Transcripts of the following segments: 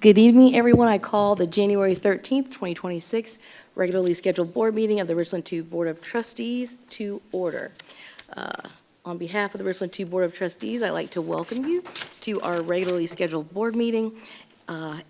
Good evening, everyone. I call the January 13th, 2026 regularly scheduled board meeting of the Richland 2 Board of Trustees to order. On behalf of the Richland 2 Board of Trustees, I'd like to welcome you to our regularly scheduled board meeting.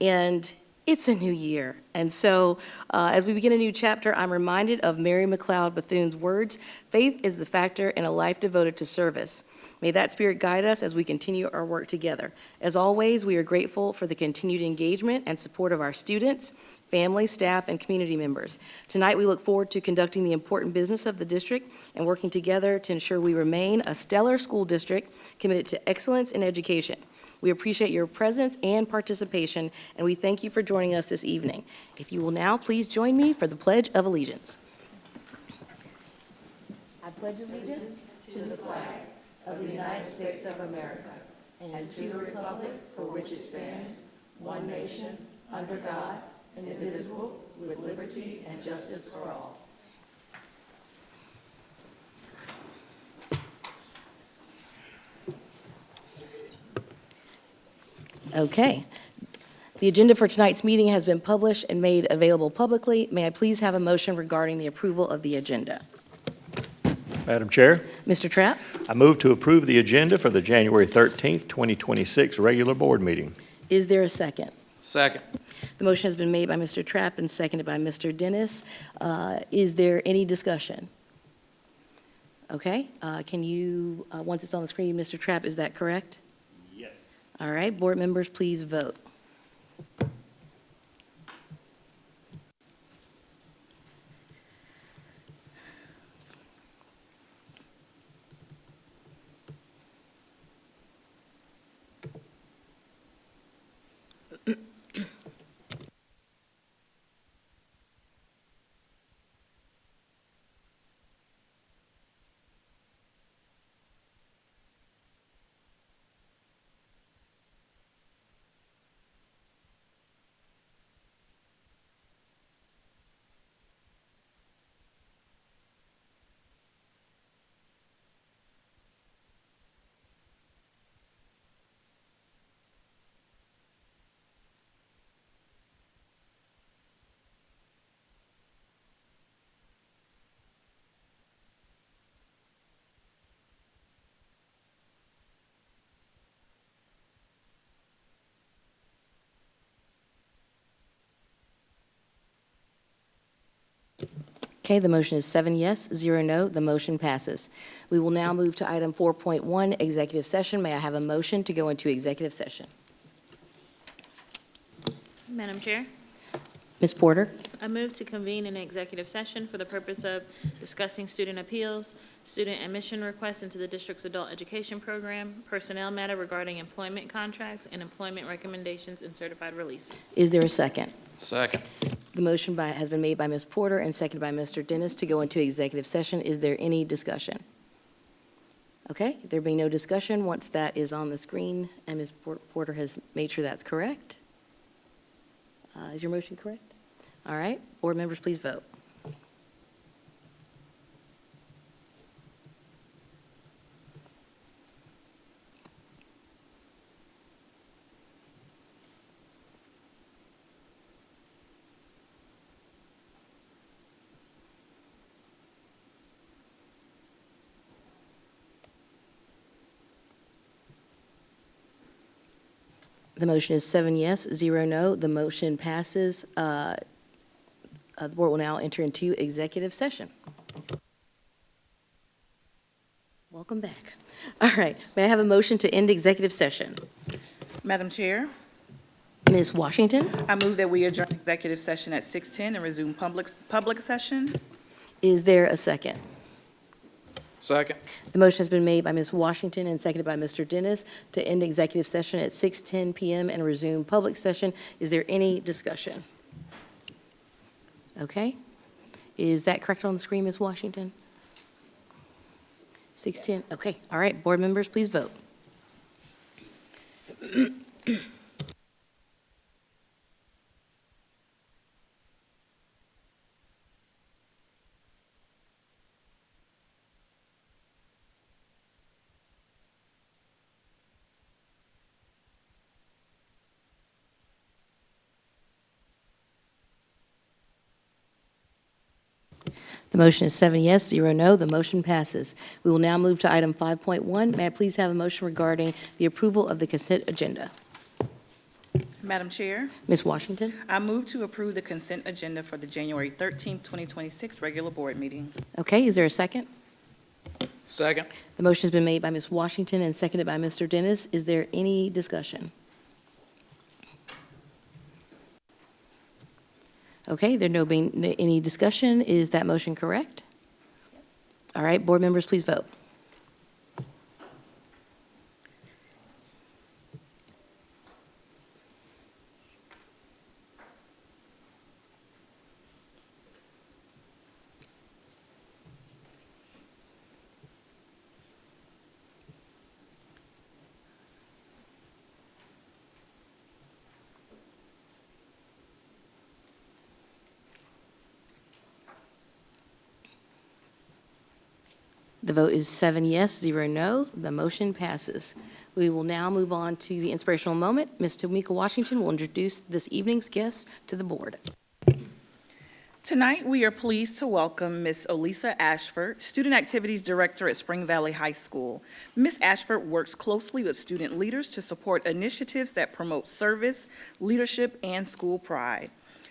And it's a new year. And so as we begin a new chapter, I'm reminded of Mary McLeod Bethune's words, "Faith is the factor in a life devoted to service." May that spirit guide us as we continue our work together. As always, we are grateful for the continued engagement and support of our students, family, staff, and community members. Tonight, we look forward to conducting the important business of the district and working together to ensure we remain a stellar school district committed to excellence in education. We appreciate your presence and participation, and we thank you for joining us this evening. If you will now please join me for the Pledge of Allegiance. I pledge allegiance to the flag of the United States of America and to the republic for which it stands, one nation, under God, indivisible, with liberty and justice for all. Okay. The agenda for tonight's meeting has been published and made available publicly. May I please have a motion regarding the approval of the agenda? Madam Chair, Mr. Trapp? I move to approve the agenda for the January 13th, 2026 regular board meeting. Is there a second? Second. The motion has been made by Mr. Trapp and seconded by Mr. Dennis. Is there any discussion? Okay. Can you, once it's on the screen, Mr. Trapp, is that correct? Yes. All right. Board members, please vote. Okay, the motion is 7 yes, 0 no. The motion passes. We will now move to item 4.1, executive session. May I have a motion to go into executive session? Madam Chair, Ms. Porter? I move to convene an executive session for the purpose of discussing student appeals, student admission requests into the district's adult education program, personnel matter regarding employment contracts, and employment recommendations and certified releases. Is there a second? Second. The motion has been made by Ms. Porter and seconded by Mr. Dennis to go into executive session. Is there any discussion? Okay, there being no discussion, once that is on the screen and Ms. Porter has made sure that's correct. Is your motion correct? All right, board members, please vote. The motion is 7 yes, 0 no. The motion passes. The board will now enter into executive session. Welcome back. All right, may I have a motion to end executive session? Madam Chair, Ms. Washington, I move that we adjourn executive session at 6:10 and resume public session. is there a second? Second. The motion has been made by Ms. Washington and seconded by Mr. Dennis to end executive session at 6:10 p.m. and resume public session. Is there any discussion? Okay. Is that correct on the screen, Ms. Washington? 6:10. Okay. All right. Board members, please vote. The motion is 7 yes, 0 no. The motion passes. We will now move to item 5.1. May I please have a motion regarding the approval of the consent agenda? Madam Chair, Ms. Washington? I move to approve the consent agenda for the January 13th, 2026 regular board meeting. Okay, is there a second? Second. The motion has been made by Ms. Washington and seconded by Mr. Dennis. Is there any discussion? Okay, there no being any discussion. Is that motion correct? All right, board members, please vote. The vote is 7 yes, 0 no. The motion passes. We will now move on to the inspirational moment. Ms. Tamika Washington will introduce this evening's guest to the board. Tonight, we are pleased to welcome Ms. Olisa Ashford, Student Activities Director at Spring Valley High School. Ms. Ashford works closely with student leaders to support initiatives that promote service, leadership, and school pride.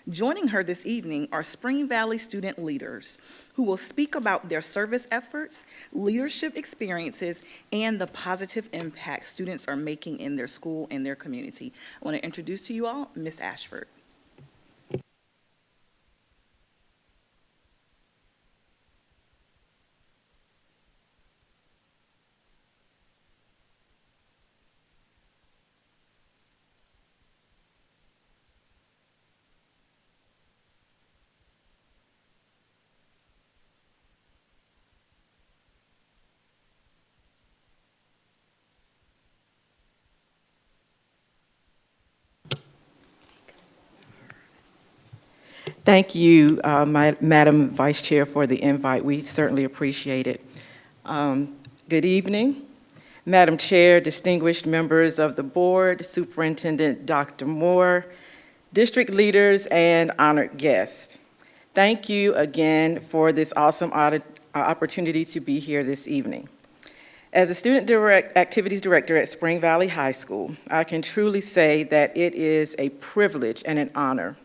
Joining her this evening are Spring Valley student leaders who will speak about their service efforts, leadership experiences, and the positive impact students are making in their school and their community. I want to introduce to you all Ms. Ashford. Thank you, Madam Vice Chair, for the invite. We certainly appreciate it. Good evening, Madam Chair, distinguished members of the board, Superintendent Dr. Moore, district leaders, and honored guests. Thank you again for this awesome opportunity to be here this evening. As a Student Activities Director at Spring Valley High School, I can truly say that it is a privilege and an honor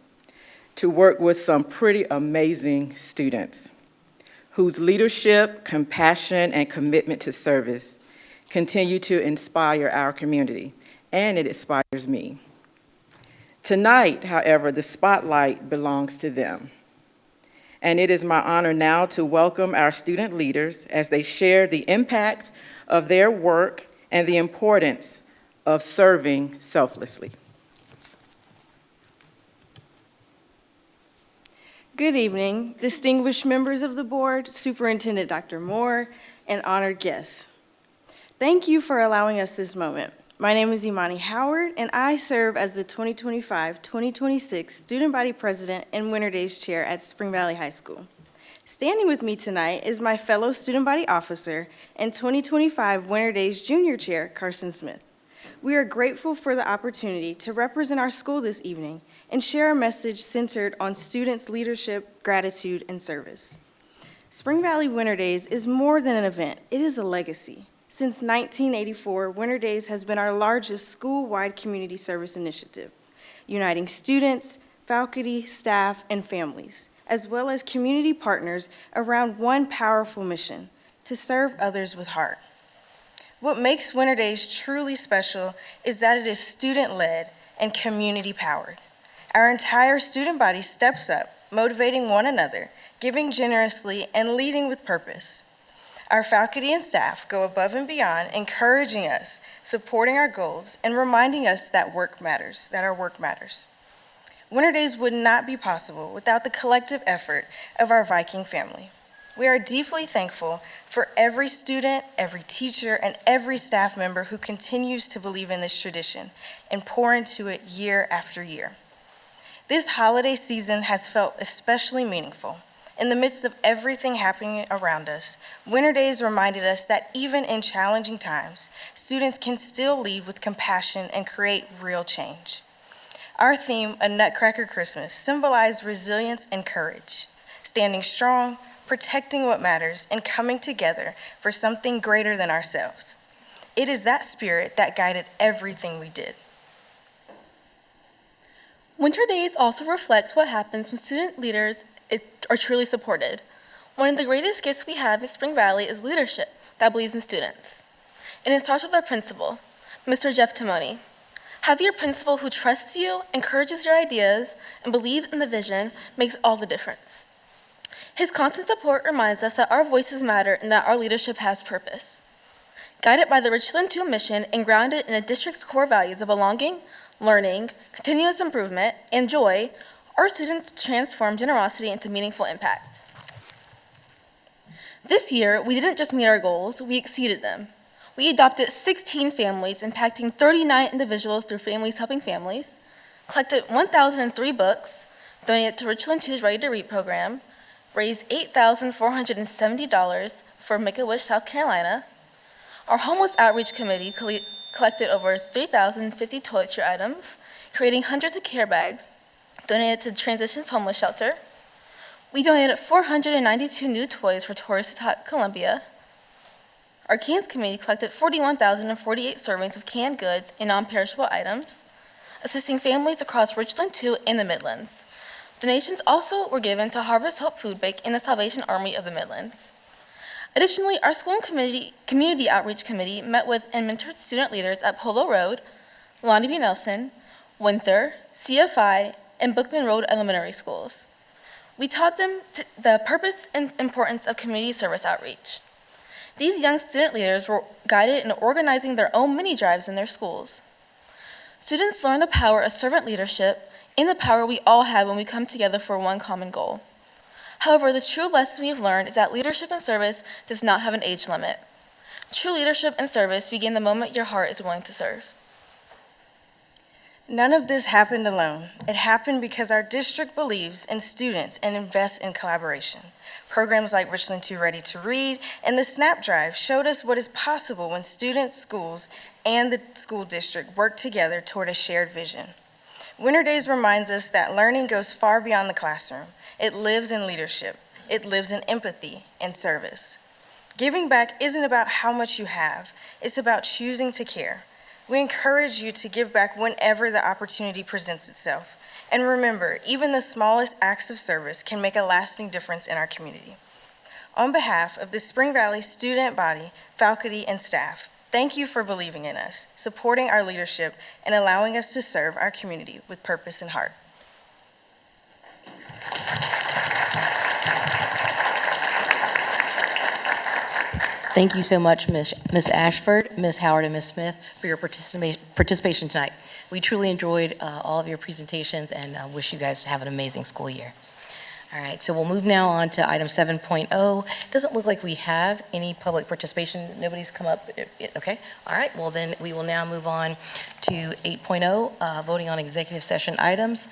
to work with some pretty amazing students whose leadership, compassion, and commitment to service continue to inspire our community, and it inspires me. Tonight, however, the spotlight belongs to them. And it is my honor now to welcome our student leaders as they share the impact of their work and the importance of serving selflessly. Good evening, distinguished members of the board, Superintendent Dr. Moore, and honored guests. Thank you for allowing us this moment. My name is Imani Howard, and I serve as the 2025-2026 Student Body President and Winter Days Chair at Spring Valley High School. Standing with me tonight is my fellow Student Body Officer and 2025 Winter Days Junior Chair, Carson Smith. We are grateful for the opportunity to represent our school this evening and share a message centered on students' leadership, gratitude, and service. Spring Valley Winter Days is more than an event, it is a legacy. Since 1984, Winter Days has been our largest school-wide community service initiative, uniting students, faculty, staff, and families, as well as community partners around one powerful mission, to serve others with heart. What makes Winter Days truly special is that it is student-led and community-powered. Our entire student body steps up, motivating one another, giving generously, and leading with purpose. Our faculty and staff go above and beyond, encouraging us, supporting our goals, and reminding us that our work matters. Winter Days would not be possible without the collective effort of our Viking family. We are deeply thankful for every student, every teacher, and every staff member who continues to believe in this tradition and pour into it year after year. This holiday season has felt especially meaningful. In the midst of everything happening around us, Winter Days reminded us that even in challenging times, students can still lead with compassion and create real change. Our theme, A Nutcracker Christmas, symbolized resilience and courage, standing strong, protecting what matters, and coming together for something greater than ourselves. It is that spirit that guided everything we did. Winter Days also reflects what happens when student leaders are truly supported. One of the greatest gifts we have at Spring Valley is leadership that believes in students. And it starts with our principal, Mr. Jeff Timoni. Having a principal who trusts you, encourages your ideas, and believes in the vision makes all the difference. His constant support reminds us that our voices matter and that our leadership has purpose. Guided by the Richland 2 mission and grounded in a district's core values of belonging, learning, continuous improvement, and joy, our students transform generosity into meaningful impact. This year, we didn't just meet our goals, we exceeded them. We adopted 16 families, impacting 39 individuals through Families Helping Families, collected 1,003 books, donated to Richland 2's Ready to Read program, raised $8,470 for Make-A-Wish South Carolina. Our Homeless Outreach Committee collected over 3,050 toiletry items, creating hundreds of care bags, donated to Transitions Homeless Shelter. We donated 492 new toys for tourists to Columbia. Our Cans Committee collected 41,048 servings of canned goods and non-perishable items, assisting families across Richland 2 and the Midlands. Donations also were given to Harvest Hope Food Bank and the Salvation Army of the Midlands. Additionally, our school and community outreach committee met with and mentored student leaders at Polo Road, Lonnie B. Nelson, Windsor, CFI, and Bookman Road elementary schools. We taught them the purpose and importance of community service outreach. These young student leaders were guided in organizing their own mini drives in their schools. Students learn the power of servant leadership and the power we all have when we come together for one common goal. However, the true lesson we've learned is that leadership and service does not have an age limit. True leadership and service begin the moment your heart is willing to serve. None of this happened alone. It happened because our district believes in students and invests in collaboration. Programs like Richland 2 Ready to Read and the SNAP Drive showed us what is possible when students, schools, and the school district work together toward a shared vision. Winter Days reminds us that learning goes far beyond the classroom. It lives in leadership. It lives in empathy and service. Giving back isn't about how much you have. It's about choosing to care. We encourage you to give back whenever the opportunity presents itself. And remember, even the smallest acts of service can make a lasting difference in our community. On behalf of the Spring Valley student body, faculty, and staff, thank you for believing in us, supporting our leadership, and allowing us to serve our community with purpose and heart. Thank you so much, Ms. Ashford, Ms. Howard, and Ms. Smith for your participation tonight. We truly enjoyed all of your presentations and wish you guys to have an amazing school year. All right, so we'll move now on to item 7.0. Doesn't look like we have any public participation. Nobody's come up. Okay, all right, well then we will now move on to 8.0, voting on executive session items.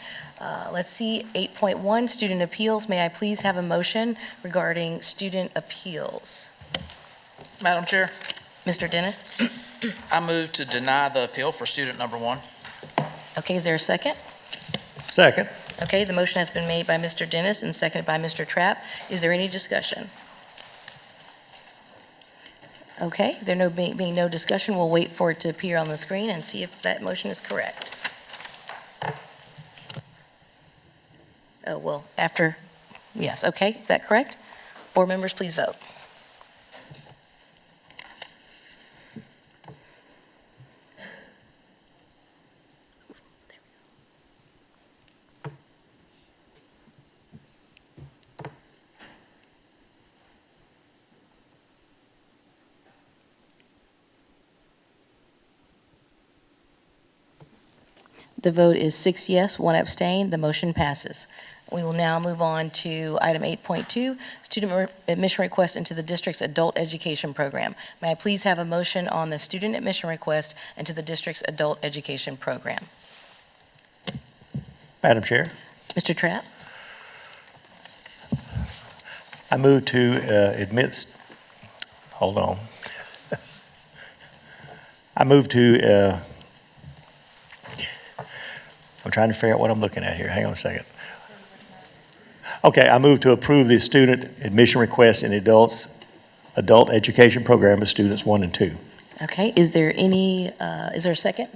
Let's see, 8.1, student appeals. May I please have a motion regarding student appeals? Madam Chair, Mr. Dennis? I move to deny the appeal for student number 1. Okay, is there a second? Second. Okay, the motion has been made by Mr. Dennis and seconded by Mr. Trapp. Is there any discussion? Okay, there being no discussion, we'll wait for it to appear on the screen and see if that motion is correct. Oh, well, after, yes, okay, is that correct? Board members, please vote. The vote is 6 yes, 1 abstain. The motion passes. We will now move on to item 8.2, student admission request into the district's adult education program. May I please have a motion on the student admission request into the district's adult education program? Madam Chair, Mr. Trapp? I move to admit, hold on. I move to, I'm trying to figure out what I'm looking at here. Hang on a second. Okay, I move to approve the student admission request in adult education program of students 1 and 2. Okay, is there a second?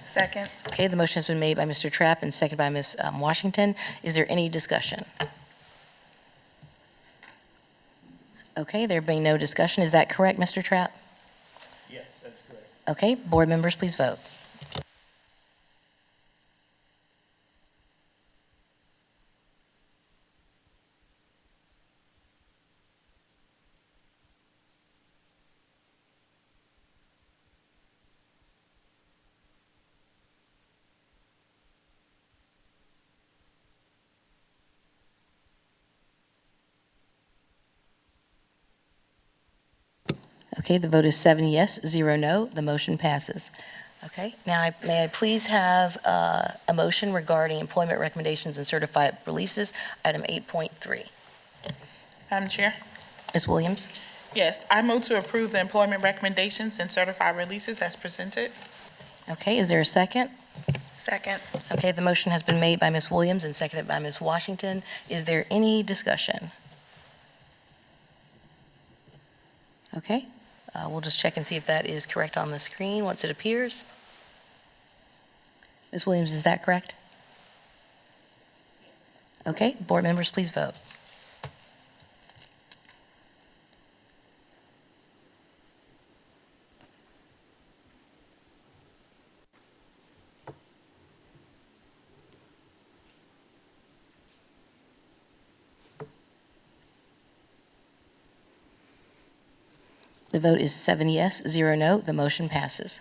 Second. Okay, the motion has been made by Mr. Trapp and seconded by Ms. Washington. Is there any discussion? Okay, there being no discussion, is that correct, Mr. Trapp? Yes, that's correct. Okay, board members, please vote. Okay, the vote is 7 yes, 0 no. The motion passes. Okay, now may I please have a motion regarding employment recommendations and certified releases, item 8.3. Madam Chair? Ms. Williams? Yes, I move to approve the employment recommendations and certified releases as presented. Okay, is there a second? Second. Okay, the motion has been made by Ms. Williams and seconded by Ms. Washington. Is there any discussion? Okay, we'll just check and see if that is correct on the screen once it appears. Ms. Williams, is that correct? Okay, board members, please vote. The vote is 7 yes, 0 no. The motion passes.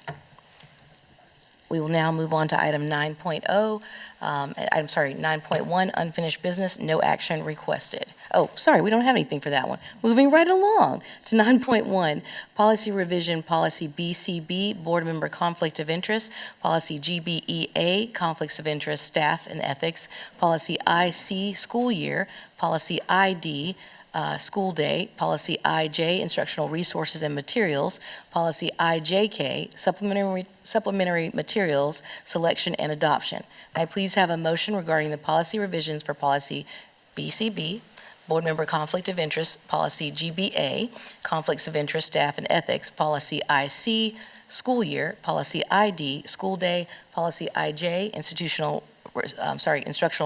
We will now move on to item 9.0, 9.1, unfinished business, no action requested. Oh, sorry, we don't have anything for that one. Moving right along to 9.1, policy revision, policy BCB, board member conflict of interest, policy GBEA, conflicts of interest, staff and ethics, policy IC, school year, policy ID, school day, policy IJ, instructional resources and materials, policy IJK, supplementary materials, selection and adoption. May I please have a motion regarding the policy revisions for policy BCB, board member conflict of interest, policy GBA, conflicts of interest, staff and ethics, policy IC, school year, policy ID, school day, policy IJ, instructional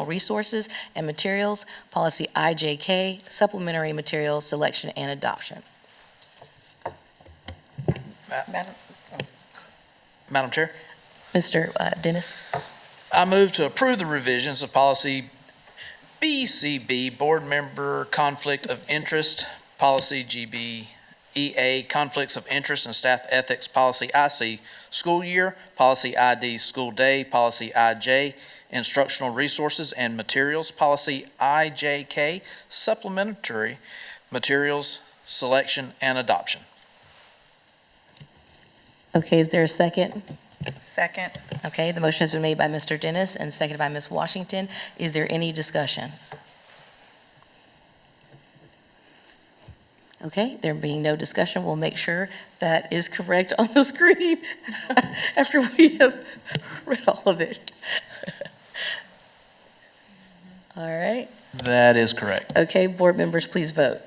resources and materials, policy IJK, supplementary materials, selection and adoption. Madam Chair, Mr. Dennis? I move to approve the revisions of policy BCB, board member conflict of interest, policy GBEA, conflicts of interest and staff ethics, policy IC, school year, policy ID, school day, policy IJ, instructional resources and materials, policy IJK, supplementary materials, selection and adoption. Okay, is there a second? Second. Okay, the motion has been made by Mr. Dennis and seconded by Ms. Washington. Is there any discussion? Okay, there being no discussion, we'll make sure that is correct on the screen after we have read all of it. All right. That is correct. Okay, board members, please vote.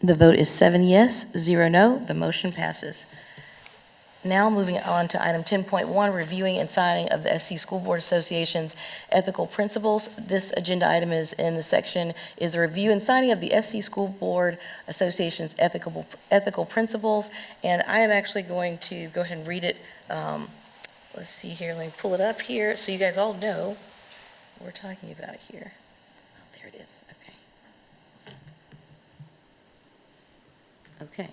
The vote is 7 yes, 0 no. The motion passes. Now moving on to item 10.1, reviewing and signing of the SC School Board Association's ethical principles. This agenda item is in the section, is the review and signing of the SC School Board Association's ethical principles. And I am actually going to go ahead and read it. Let's see here, let me pull it up here so you guys all know what we're talking about here. Oh, there it is, okay. Okay,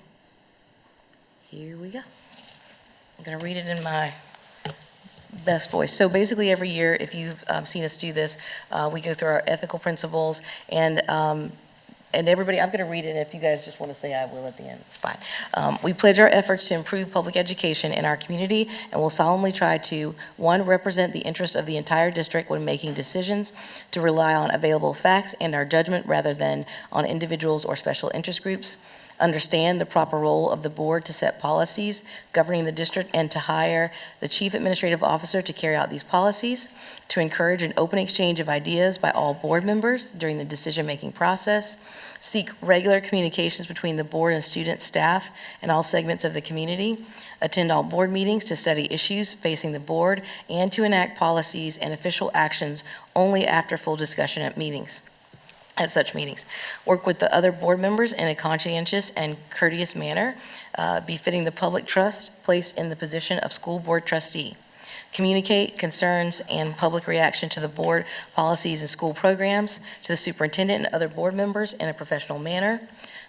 here we go. I'm going to read it in my best voice. So basically every year, if you've seen us do this, we go through our ethical principles, and And everybody, I'm going to read it, and if you guys just want to say I will at the end, it's fine. We pledge our efforts to improve public education in our community, and will solemnly try to, one, represent the interests of the entire district when making decisions, to rely on available facts and our judgment rather than on individuals or special interest groups, understand the proper role of the board to set policies governing the district and to hire the chief administrative officer to carry out these policies, to encourage an open exchange of ideas by all board members during the decision-making process, seek regular communications between the board and student, staff, and all segments of the community, attend all board meetings to study issues facing the board, and to enact policies and official actions only after full discussion at such meetings. Work with the other board members in a conscientious and courteous manner, befitting the public trust placed in the position of school board trustee. Communicate concerns and public reaction to the board policies and school programs to the superintendent and other board members in a professional manner.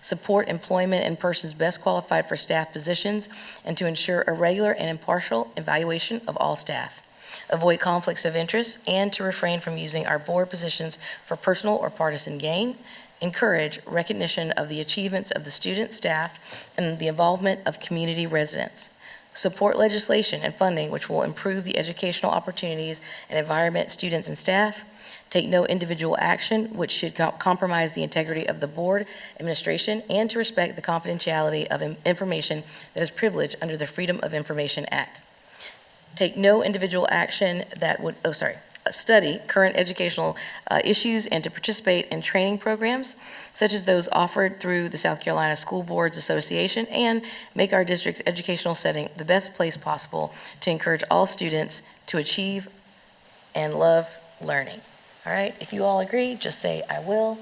Support employment in persons best qualified for staff positions, and to ensure a regular and impartial evaluation of all staff. Avoid conflicts of interest, and to refrain from using our board positions for personal or partisan gain. Encourage recognition of the achievements of the student, staff, and the involvement of community residents. Support legislation and funding which will improve the educational opportunities and environment students and staff. Take no individual action which should compromise the integrity of the board, administration, and to respect the confidentiality of information that is privileged under the Freedom of Information Act. Take no individual action that would, study current educational issues and to participate in training programs such as those offered through the South Carolina School Boards Association, and make our district's educational setting the best place possible to encourage all students to achieve and love learning. All right, if you all agree, just say, I will.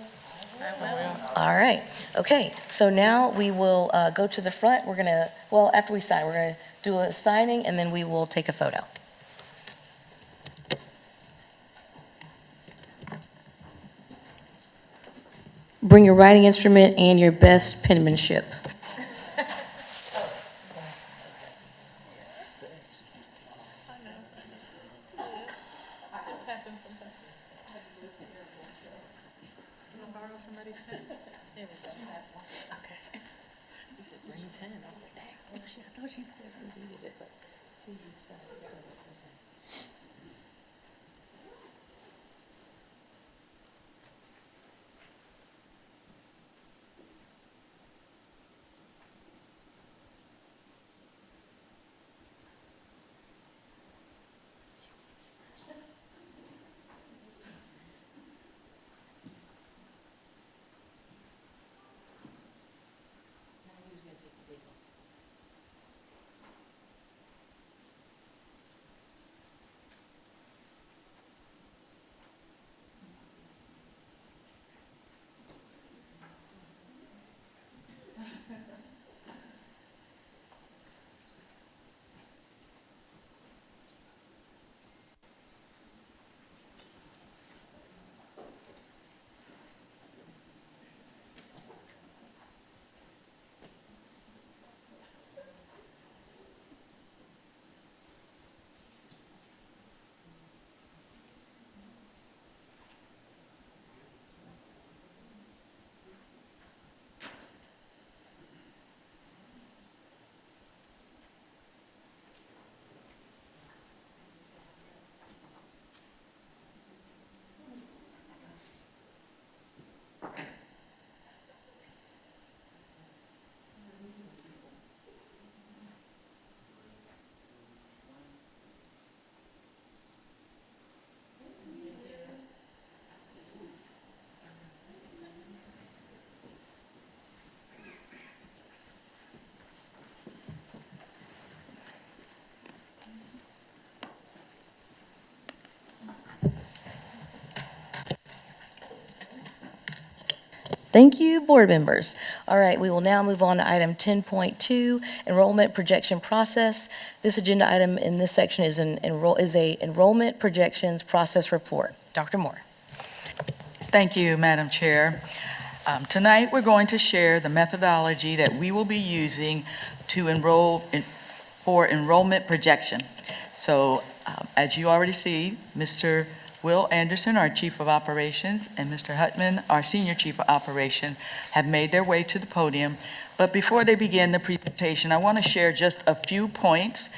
I will. All right, okay, so now we will go to the front. We're gonna, well, after we sign, we're gonna do a signing, and then we will take a photo. Bring your writing instrument and your best penmanship. Thank you, board members. All right, we will now move on to item 10.2, enrollment projection process. This agenda item in this section is a enrollment projections process report. Dr. Moore. Thank you, Madam Chair. Tonight, we're going to share the methodology that we will be using to for enrollment projection. So, as you already see, Mr. Will Anderson, our Chief of Operations, and Mr. Hutman, our Senior Chief of Operation, have made their way to the podium. But before they begin the presentation, I want to share just a few points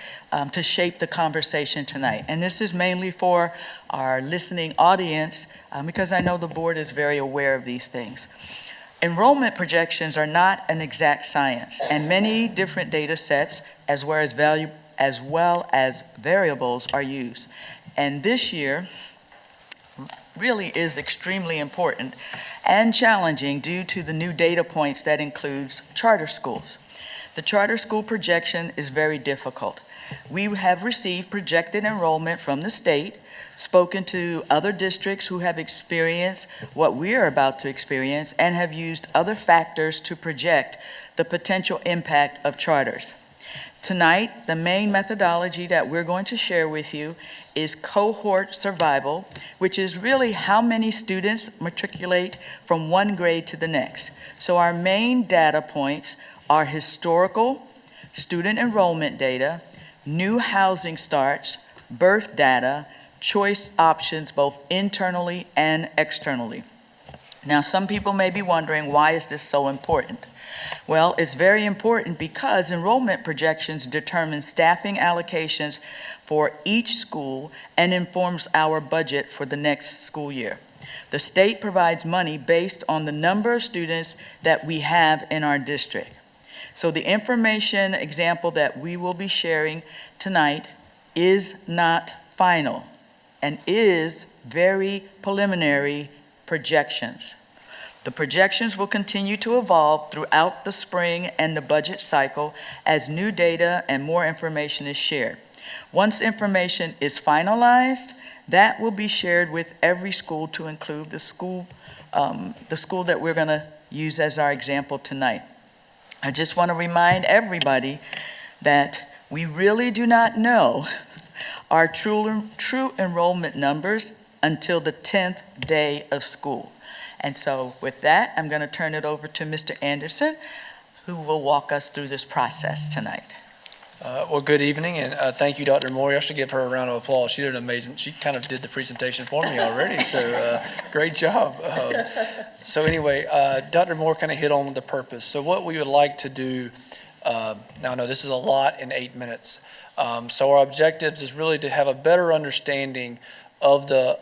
to shape the conversation tonight. And this is mainly for our listening audience, because I know the board is very aware of these things. Enrollment projections are not an exact science, and many different data sets as well as variables are used. And this year really is extremely important and challenging due to the new data points that includes charter schools. The charter school projection is very difficult. We have received projected enrollment from the state, spoken to other districts who have experienced what we are about to experience, and have used other factors to project the potential impact of charters. Tonight, the main methodology that we're going to share with you is cohort survival, which is really how many students matriculate from one grade to the next. So our main data points are historical, student enrollment data, new housing starts, birth data, choice options both internally and externally. Now, some people may be wondering, why is this so important? Well, it's very important because enrollment projections determine staffing allocations for each school and informs our budget for the next school year. The state provides money based on the number of students that we have in our district. So the information example that we will be sharing tonight is not final and is very preliminary projections. The projections will continue to evolve throughout the spring and the budget cycle as new data and more information is shared. Once information is finalized, that will be shared with every school to include the school that we're going to use as our example tonight. I just want to remind everybody that we really do not know our true enrollment numbers until the 10th day of school. And so with that, I'm going to turn it over to Mr. Anderson, who will walk us through this process tonight. Well, good evening, and thank you, Dr. Moore. I should give her a round of applause. She did amazing. She kind of did the presentation for me already, so great job. So anyway, Dr. Moore kind of hit on the purpose. So what we would like to do, now I know this is a lot in 8 minutes, so our objectives is really to have a better understanding of the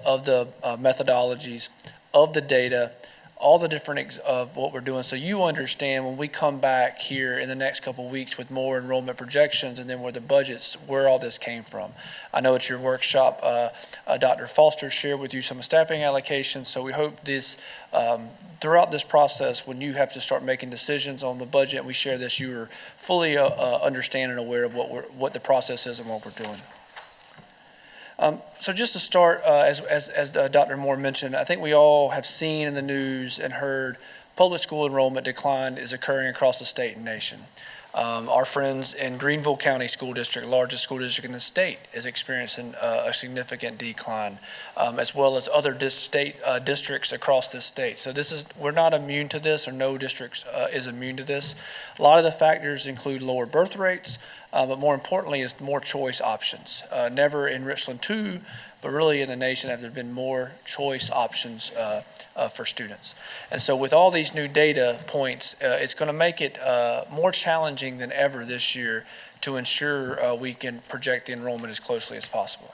methodologies, of the data, all the different of what we're doing, so you understand when we come back here in the next couple of weeks with more enrollment projections and then where the budgets, where all this came from. I know at your workshop, Dr. Foster shared with you some staffing allocations, so we hope this, throughout this process, when you have to start making decisions on the budget, we share this, you are fully understand and aware of what the process is and what we're doing. So just to start, as Dr. Moore mentioned, I think we all have seen in the news and heard public school enrollment decline is occurring across the state and nation. Our friends in Greenville County School District, largest school district in the state, is experiencing a significant decline, as well as other state districts across this state. So we're not immune to this, or no districts is immune to this. A lot of the factors include lower birth rates, but more importantly is more choice options. Never in Richland 2, but really in the nation have there been more choice options for students. And so with all these new data points, it's going to make it more challenging than ever this year to ensure we can project the enrollment as closely as possible.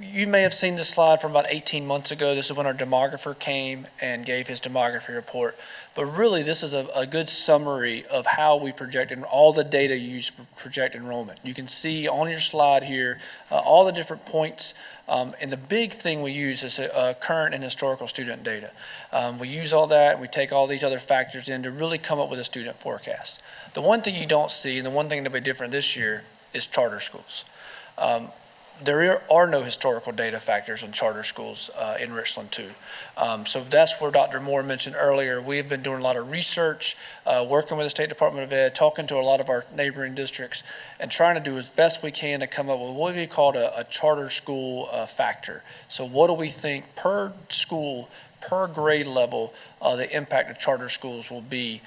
You may have seen this slide from about 18 months ago. This is when our demographer came and gave his demography report. But really, this is a good summary of how we project and all the data used to project enrollment. You can see on your slide here all the different points. And the big thing we use is current and historical student data. We use all that, and we take all these other factors in to really come up with a student forecast. The one thing you don't see, and the one thing that'll be different this year, is charter schools. There are no historical data factors on charter schools in Richland 2. So that's where Dr. Moore mentioned earlier. We have been doing a lot of research, working with the State Department of Ed, talking to a lot of our neighboring districts, and trying to do as best we can to come up with what we call a charter school factor. So what do we think per school, per grade level, the impact of charter schools will be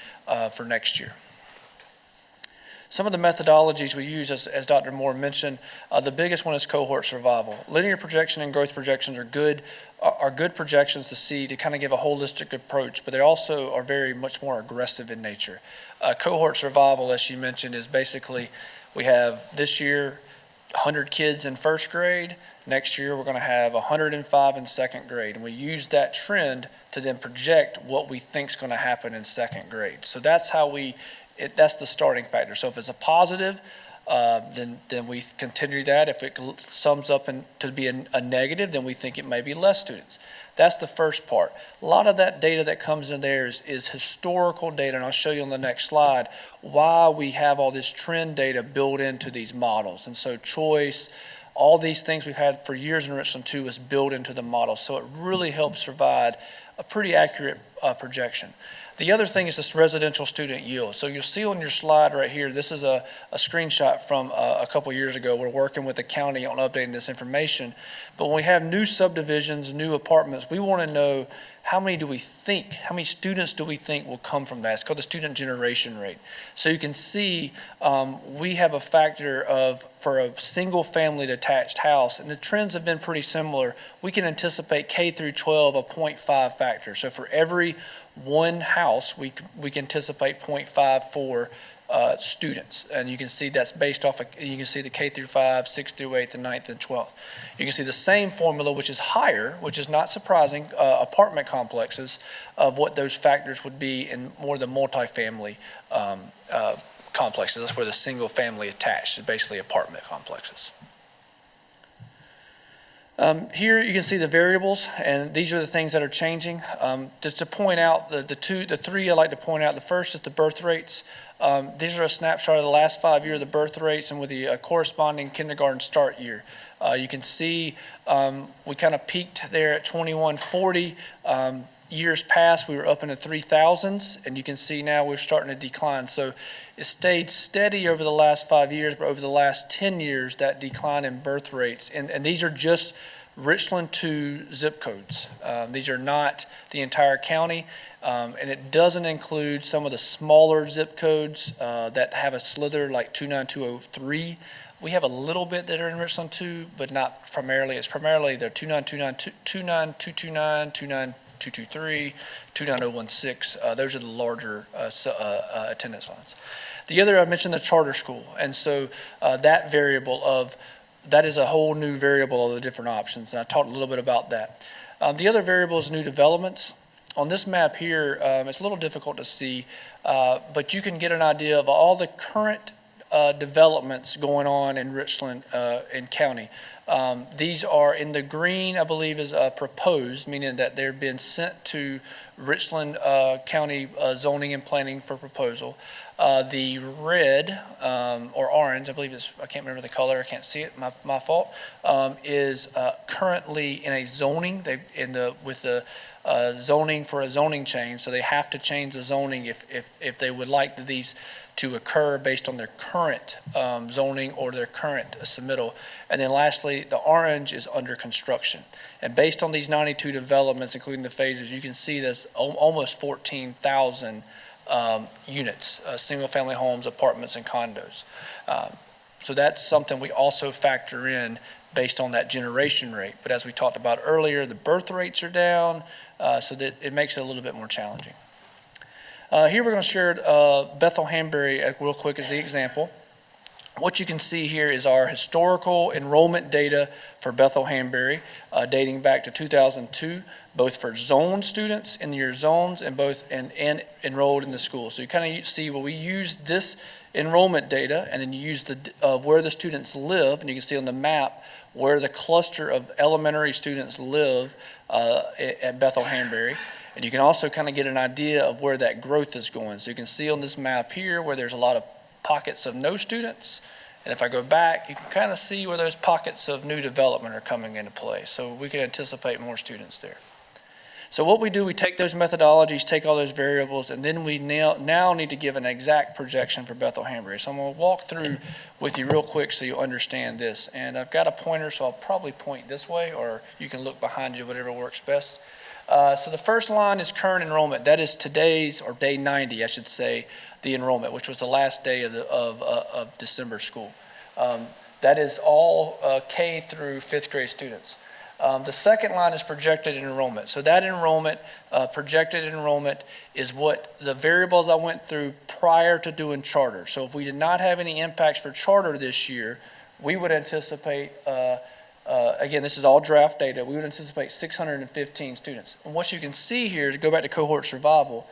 for next year? Some of the methodologies we use, as Dr. Moore mentioned, the biggest one is cohort survival. Linear projection and growth projections are good projections to see, to kind of give a holistic approach, but they also are very much more aggressive in nature. Cohort survival, as she mentioned, is basically, we have this year 100 kids in first grade. Next year, we're going to have 105 in second grade. And we use that trend to then project what we think is going to happen in second grade. So that's how that's the starting factor. So if it's a positive, then we continue that. If it sums up to be a negative, then we think it may be less students. That's the first part. A lot of that data that comes in there is historical data, and I'll show you on the next slide why we have all this trend data built into these models. And so choice, all these things we've had for years in Richland 2 is built into the model. So it really helps provide a pretty accurate projection. The other thing is this residential student yield. So you'll see on your slide right here, this is a screenshot from a couple years ago. We're working with the county on updating this information. But when we have new subdivisions, new apartments, we want to know how many students do we think will come from that? It's called the student generation rate. So you can see we have a factor for a single family detached house, and the trends have been pretty similar. We can anticipate K through 12 a 0.5 factor. So for every one house, we can anticipate 0.5 for students. And you can see that's based off you can see the K through 5, 6 through 8, the 9th and 12th. You can see the same formula, which is higher, which is not surprising, apartment complexes, of what those factors would be in more the multifamily complexes. That's where the single family attached is basically apartment complexes. Here you can see the variables, and these are the things that are changing. Just to point out the three I like to point out. The first is the birth rates. These are a snapshot of the last 5 years of the birth rates and with the corresponding kindergarten start year. You can see we kind of peaked there at 2140. Years past, we were up in the 3,000s, and you can see now we're starting to decline. So it stayed steady over the last 5 years, but over the last 10 years, that decline in birth rates, and these are just Richland 2 zip codes. These are not the entire county, and it doesn't include some of the smaller zip codes that have a slither like 29203. We have a little bit that are in Richland 2, but not primarily. It's primarily the 29229, 29229, 29223, 29016. Those are the larger attendance lines. The other, I mentioned the charter school, and so that variable that is a whole new variable of the different options, and I talked a little bit about that. The other variable is new developments. On this map here, it's a little difficult to see, but you can get an idea of all the current developments going on in Richland and county. These are in the green, I believe, is proposed, meaning that they're being sent to Richland County zoning and planning for proposal. The red or orange, I believe I can't remember the color, I can't see it, my fault, is currently in a zoning. With the zoning for a zoning change, so they have to change the zoning if they would like these to occur based on their current zoning or their current submittal. And then lastly, the orange is under construction. And based on these 92 developments, including the phases, you can see there's almost 14,000 units, single-family homes, apartments, and condos. So that's something we also factor in based on that generation rate. But as we talked about earlier, the birth rates are down, so that it makes it a little bit more challenging. Here we're going to share Bethel-Hanbury real quick as the example. What you can see here is our historical enrollment data for Bethel-Hanbury dating back to 2002, both for zone students in your zones and both and enrolled in the school. So you kind of see, well, we use this enrollment data, and then you use where the students live, and you can see on the map where the cluster of elementary students live at Bethel-Hanbury. And you can also kind of get an idea of where that growth is going. So you can see on this map here where there's a lot of pockets of no students. And if I go back, you can kind of see where those pockets of new development are coming into play. So we can anticipate more students there. So what we do, we take those methodologies, take all those variables, and then we now need to give an exact projection for Bethel-Hanbury. So I'm going to walk through with you real quick so you understand this. And I've got a pointer, so I'll probably point this way, or you can look behind you, whatever works best. So the first line is current enrollment. That is today's, or day 90, I should say, the enrollment, which was the last day of December school. That is all K through fifth grade students. The second line is projected enrollment. So that enrollment, projected enrollment, is what the variables I went through prior to doing charter. So if we did not have any impacts for charter this year, we would anticipate, again, this is all draft data, we would anticipate 615 students. And what you can see here, to go back to cohort survival,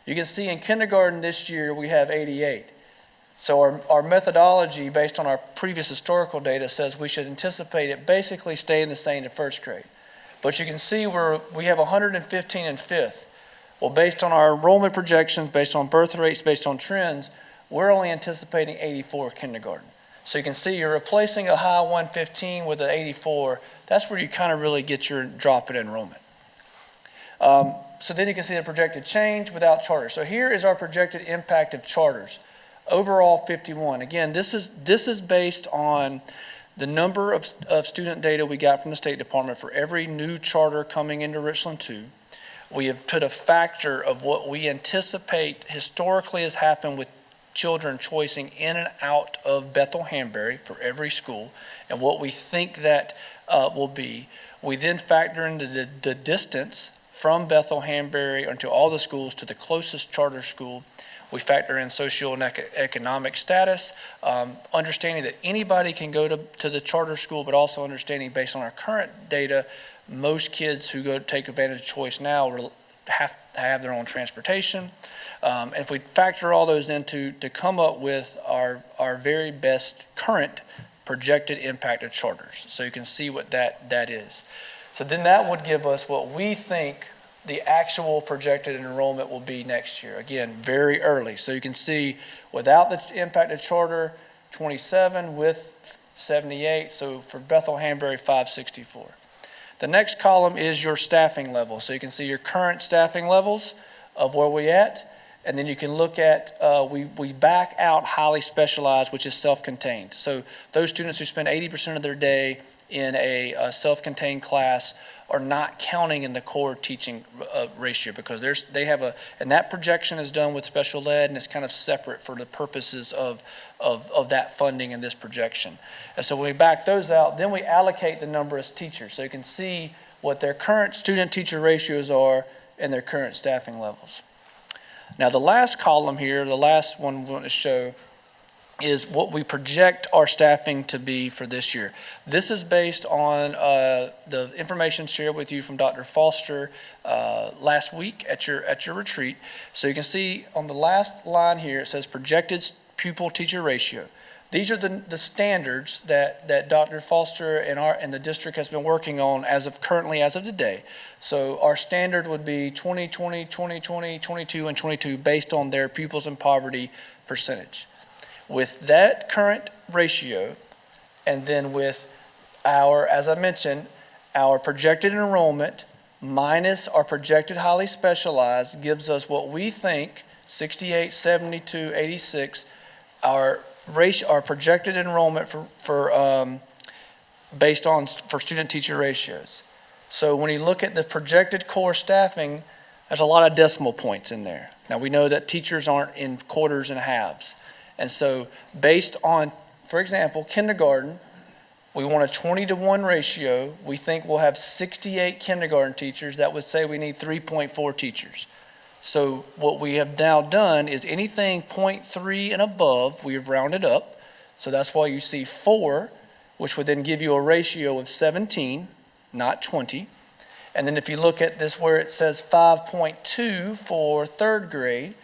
you can see in kindergarten this year we have 88. So our methodology, based on our previous historical data, says we should anticipate it basically staying the same in first grade. But you can see we have 115 in fifth. Well, based on our enrollment projections, based on birth rates, based on trends, we're only anticipating 84 kindergarten. So you can see you're replacing a high 115 with an 84. That's where you kind of really get your drop in enrollment. So then you can see the projected change without charter. So here is our projected impact of charters. Overall 51. Again, this is based on the number of student data we got from the State Department for every new charter coming into Richland 2. We have put a factor of what we anticipate historically has happened with children choicing in and out of Bethel-Hanbury for every school, and what we think that will be. We then factor into the distance from Bethel-Hanbury or to all the schools to the closest charter school. We factor in socioeconomic status, understanding that anybody can go to the charter school, but also understanding based on our current data, most kids who go take advantage of choice now have to have their own transportation. If we factor all those into to come up with our very best current projected impact of charters. So you can see what that is. So then that would give us what we think the actual projected enrollment will be next year. Again, very early. So you can see without the impact of charter, 27, with 78. So for Bethel-Hanbury, 564. The next column is your staffing level. So you can see your current staffing levels of where we're at. And then you can look at, we back out highly specialized, which is self-contained. So those students who spend 80% of their day in a self-contained class are not counting in the core teaching ratio, because they have and that projection is done with special ed, and it's kind of separate for the purposes of that funding and this projection. And so when we back those out, then we allocate the number of teachers. So you can see what their current student-teacher ratios are and their current staffing levels. Now the last column here, the last one we want to show, is what we project our staffing to be for this year. This is based on the information shared with you from Dr. Foster last week at your retreat. So you can see on the last line here, it says projected pupil-teacher ratio. These are the standards that Dr. Foster and the district has been working on as of today. So our standard would be 20, 20, 20, 20, 22, and 22 based on their pupils in poverty percentage. With that current ratio, and then with as I mentioned, our projected enrollment minus our projected highly specialized gives us what we think, 68, 72, 86, our projected enrollment for student-teacher ratios. So when you look at the projected core staffing, there's a lot of decimal points in there. Now we know that teachers aren't in quarters and halves. And so based on, for example, kindergarten, we want a 20-to-1 ratio. We think we'll have 68 kindergarten teachers. That would say we need 3.4 teachers. So what we have now done is anything 0.3 and above, we have rounded up. So that's why you see 4, which would then give you a ratio of 17, not 20. And then if you look at this where it says 5.2 for third grade,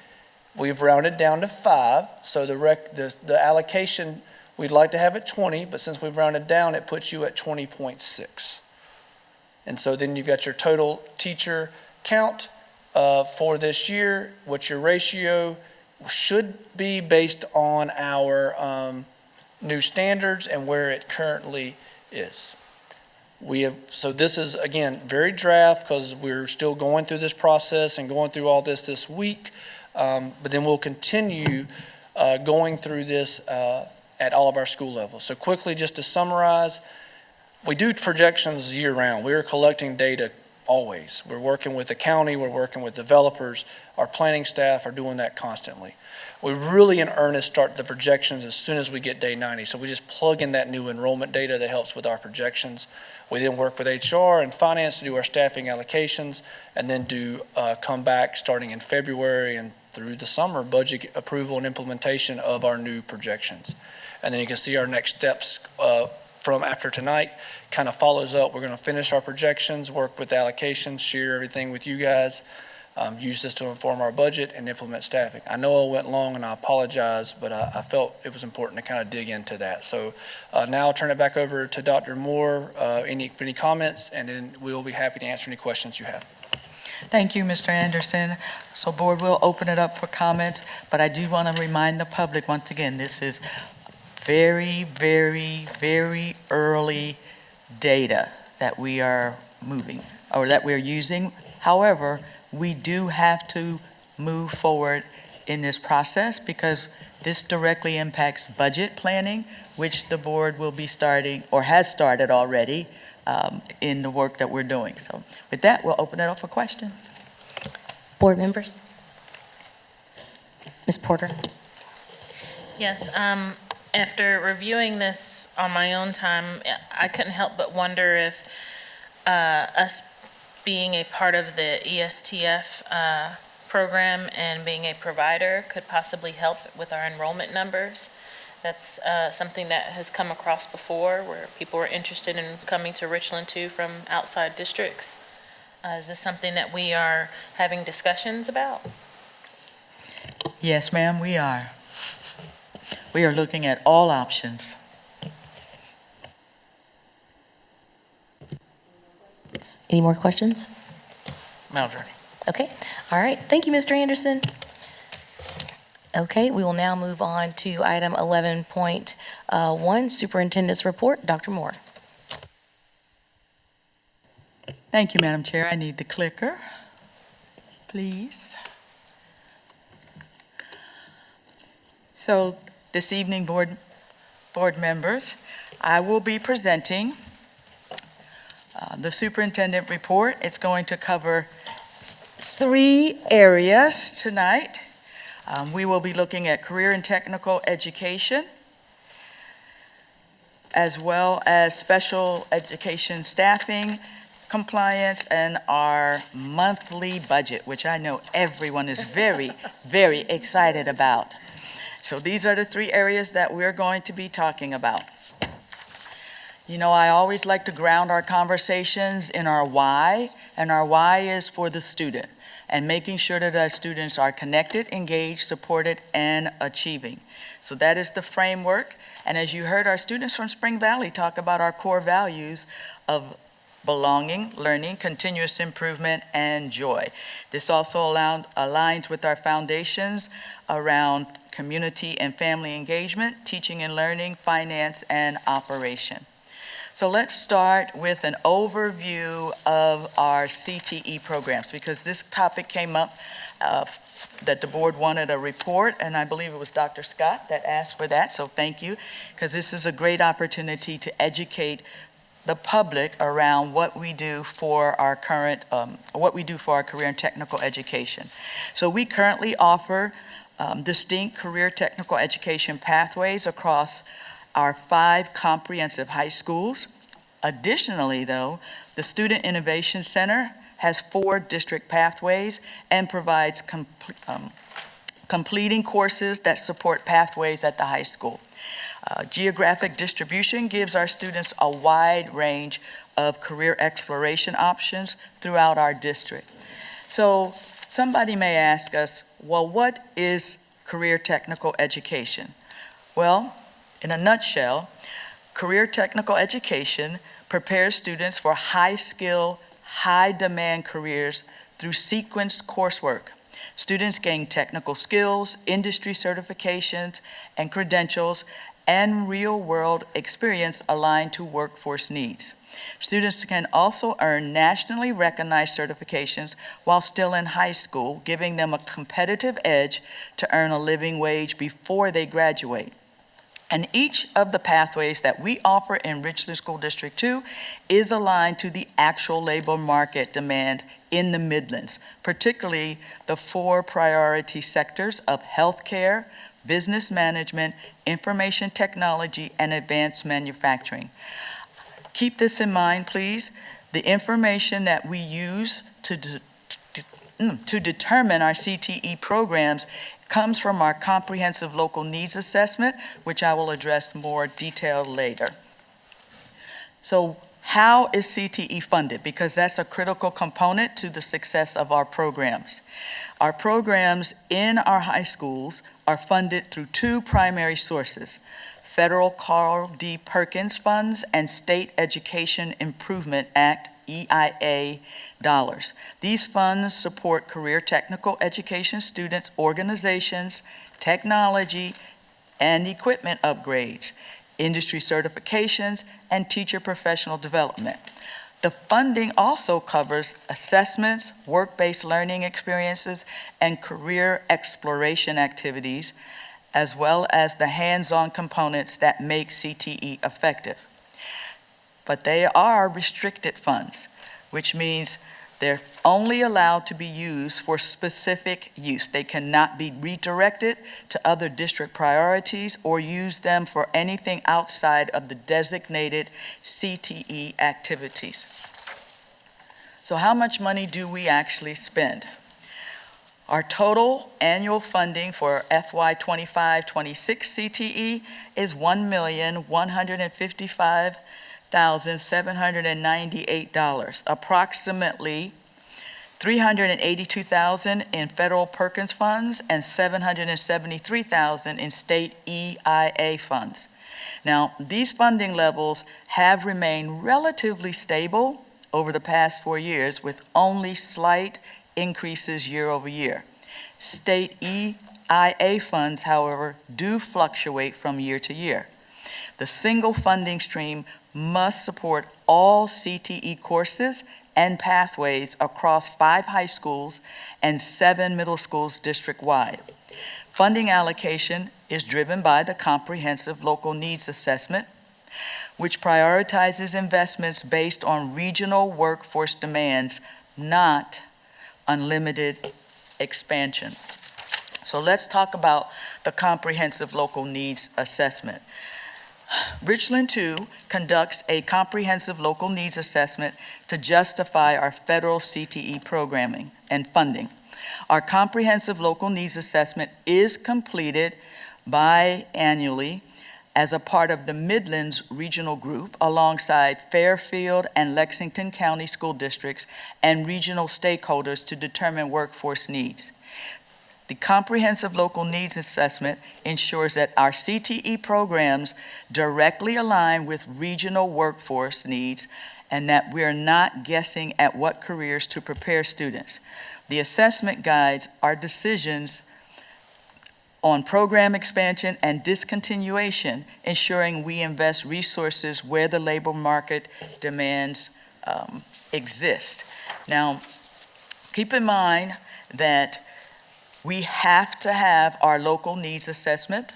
we've rounded down to 5, so the allocation, we'd like to have at 20, but since we've rounded down, it puts you at 20.6. And so then you've got your total teacher count for this year, what your ratio should be based on our new standards and where it currently is. So this is, again, very draft because we're still going through this process and going through all this week. But then we'll continue going through this at all of our school levels. So quickly, just to summarize, we do projections year-round. We are collecting data always. We're working with the county, we're working with developers, our planning staff are doing that constantly. We really in earnest start the projections as soon as we get day 90. So we just plug in that new enrollment data that helps with our projections. We then work with HR and finance to do our staffing allocations, and then come back starting in February and through the summer, budget approval and implementation of our new projections. And then you can see our next steps from after tonight kind of follows up. We're going to finish our projections, work with allocations, share everything with you guys, use this to inform our budget and implement staffing. I know I went long and I apologize, but I felt it was important to kind of dig into that. So now I'll turn it back over to Dr. Moore. Any comments, and then we'll be happy to answer any questions you have. Thank you, Mr. Anderson. So board will open it up for comments, but I do want to remind the public once again, this is very, very, very early data that we are moving or that we're using. However, we do have to move forward in this process because this directly impacts budget planning, which the board will be starting or has started already in the work that we're doing. So with that, we'll open it up for questions. Board members? Ms. Porter? Yes, after reviewing this on my own time, I couldn't help but wonder if us being a part of the ESTF program and being a provider could possibly help with our enrollment numbers. That's something that has come across before where people are interested in coming to Richland too from outside districts. Is this something that we are having discussions about? Yes, ma'am, we are. We are looking at all options. Any more questions? Madam Chair. Okay, all right. Thank you, Mr. Anderson. Okay, we will now move on to item 11.1, Superintendent's Report. Dr. Moore. Thank you, Madam Chair. I need the clicker, please. So this evening, board members, I will be presenting the superintendent report. It's going to cover 3 areas tonight. We will be looking at career and technical education, as well as special education staffing, compliance, and our monthly budget, which I know everyone is very, very excited about. So these are the 3 areas that we're going to be talking about. You know, I always like to ground our conversations in our why, and our why is for the student, and making sure that our students are connected, engaged, supported, and achieving. So that is the framework. And as you heard our students from Spring Valley talk about our core values of belonging, learning, continuous improvement, and joy. This also aligns with our foundations around community and family engagement, teaching and learning, finance, and operation. So let's start with an overview of our CTE programs, because this topic came up that the board wanted a report, and I believe it was Dr. Scott that asked for that, so thank you, because this is a great opportunity to educate the public around what we do for our career and technical education. So we currently offer distinct career technical education pathways across our 5 comprehensive high schools. Additionally, though, the Student Innovation Center has 4 district pathways and provides completing courses that support pathways at the high school. Geographic distribution gives our students a wide range of career exploration options throughout our district. So somebody may ask us, well, what is career technical education? Well, in a nutshell, career technical education prepares students for high-skill, high-demand careers through sequenced coursework. Students gain technical skills, industry certifications, and credentials, and real-world experience aligned to workforce needs. Students can also earn nationally recognized certifications while still in high school, giving them a competitive edge to earn a living wage before they graduate. And each of the pathways that we offer in Richland School District 2 is aligned to the actual labor market demand in the Midlands, particularly the 4 priority sectors of healthcare, business management, information technology, and advanced manufacturing. Keep this in mind, please. The information that we use to determine our CTE programs comes from our comprehensive local needs assessment, which I will address more detailed later. So how is CTE funded? Because that's a critical component to the success of our programs. Our programs in our high schools are funded through 2 primary sources: federal Carl D. Perkins funds and State Education Improvement Act, EIA, dollars. These funds support career technical education students, organizations, technology, and equipment upgrades, industry certifications, and teacher professional development. The funding also covers assessments, work-based learning experiences, and career exploration activities, as well as the hands-on components that make CTE effective. But they are restricted funds, which means they're only allowed to be used for specific use. They cannot be redirected to other district priorities or use them for anything outside of the designated CTE activities. So how much money do we actually spend? Our total annual funding for FY 25-26 CTE is $1,155,798, approximately $382,000 in federal Perkins funds and $773,000 in state EIA funds. Now, these funding levels have remained relatively stable over the past 4 years, with only slight increases year over year. State EIA funds, however, do fluctuate from year to year. The single funding stream must support all CTE courses and pathways across 5 high schools and 7 middle schools district-wide. Funding allocation is driven by the Comprehensive Local Needs Assessment, which prioritizes investments based on regional workforce demands, not unlimited expansion. So let's talk about the Comprehensive Local Needs Assessment. Richland 2 conducts a comprehensive local needs assessment to justify our federal CTE programming and funding. Our comprehensive local needs assessment is completed biannually as a part of the Midlands Regional Group alongside Fairfield and Lexington County School Districts and regional stakeholders to determine workforce needs. The Comprehensive Local Needs Assessment ensures that our CTE programs directly align with regional workforce needs and that we're not guessing at what careers to prepare students. The assessment guides our decisions on program expansion and discontinuation, ensuring we invest resources where the labor market demands exist. Now, keep in mind that we have to have our local needs assessment.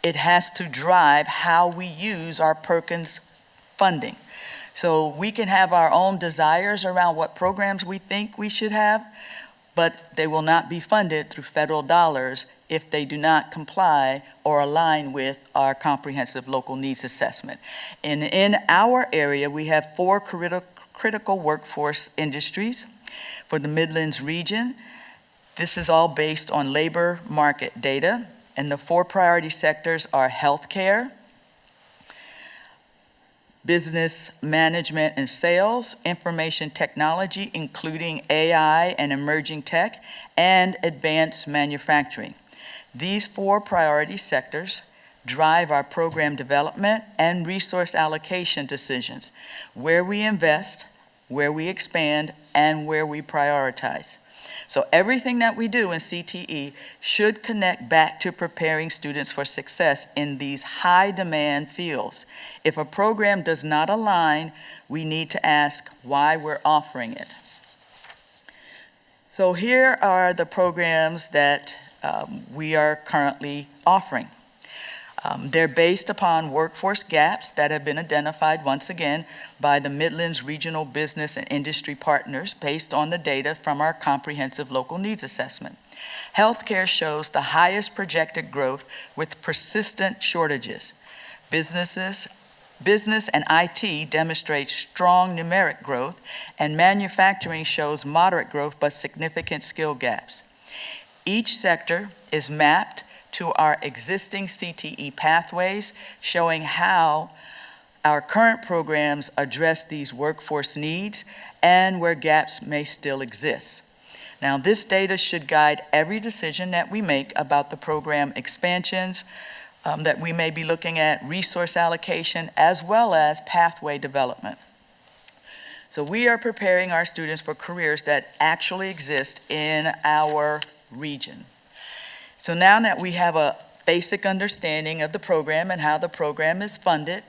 It has to drive how we use our Perkins funding. So we can have our own desires around what programs we think we should have, but they will not be funded through federal dollars if they do not comply or align with our comprehensive local needs assessment. And in our area, we have 4 critical workforce industries for the Midlands region. This is all based on labor market data, and the 4 priority sectors are healthcare, business management and sales, information technology, including AI and emerging tech, and advanced manufacturing. These 4 priority sectors drive our program development and resource allocation decisions, where we invest, where we expand, and where we prioritize. So everything that we do in CTE should connect back to preparing students for success in these high-demand fields. If a program does not align, we need to ask why we're offering it. So here are the programs that we are currently offering. They're based upon workforce gaps that have been identified, once again, by the Midlands Regional Business and Industry Partners based on the data from our comprehensive local needs assessment. Healthcare shows the highest projected growth with persistent shortages. Business and IT demonstrate strong numeric growth, and manufacturing shows moderate growth but significant skill gaps. Each sector is mapped to our existing CTE pathways, showing how our current programs address these workforce needs and where gaps may still exist. Now, this data should guide every decision that we make about the program expansions that we may be looking at, resource allocation, as well as pathway development. So we are preparing our students for careers that actually exist in our region. So now that we have a basic understanding of the program and how the program is funded,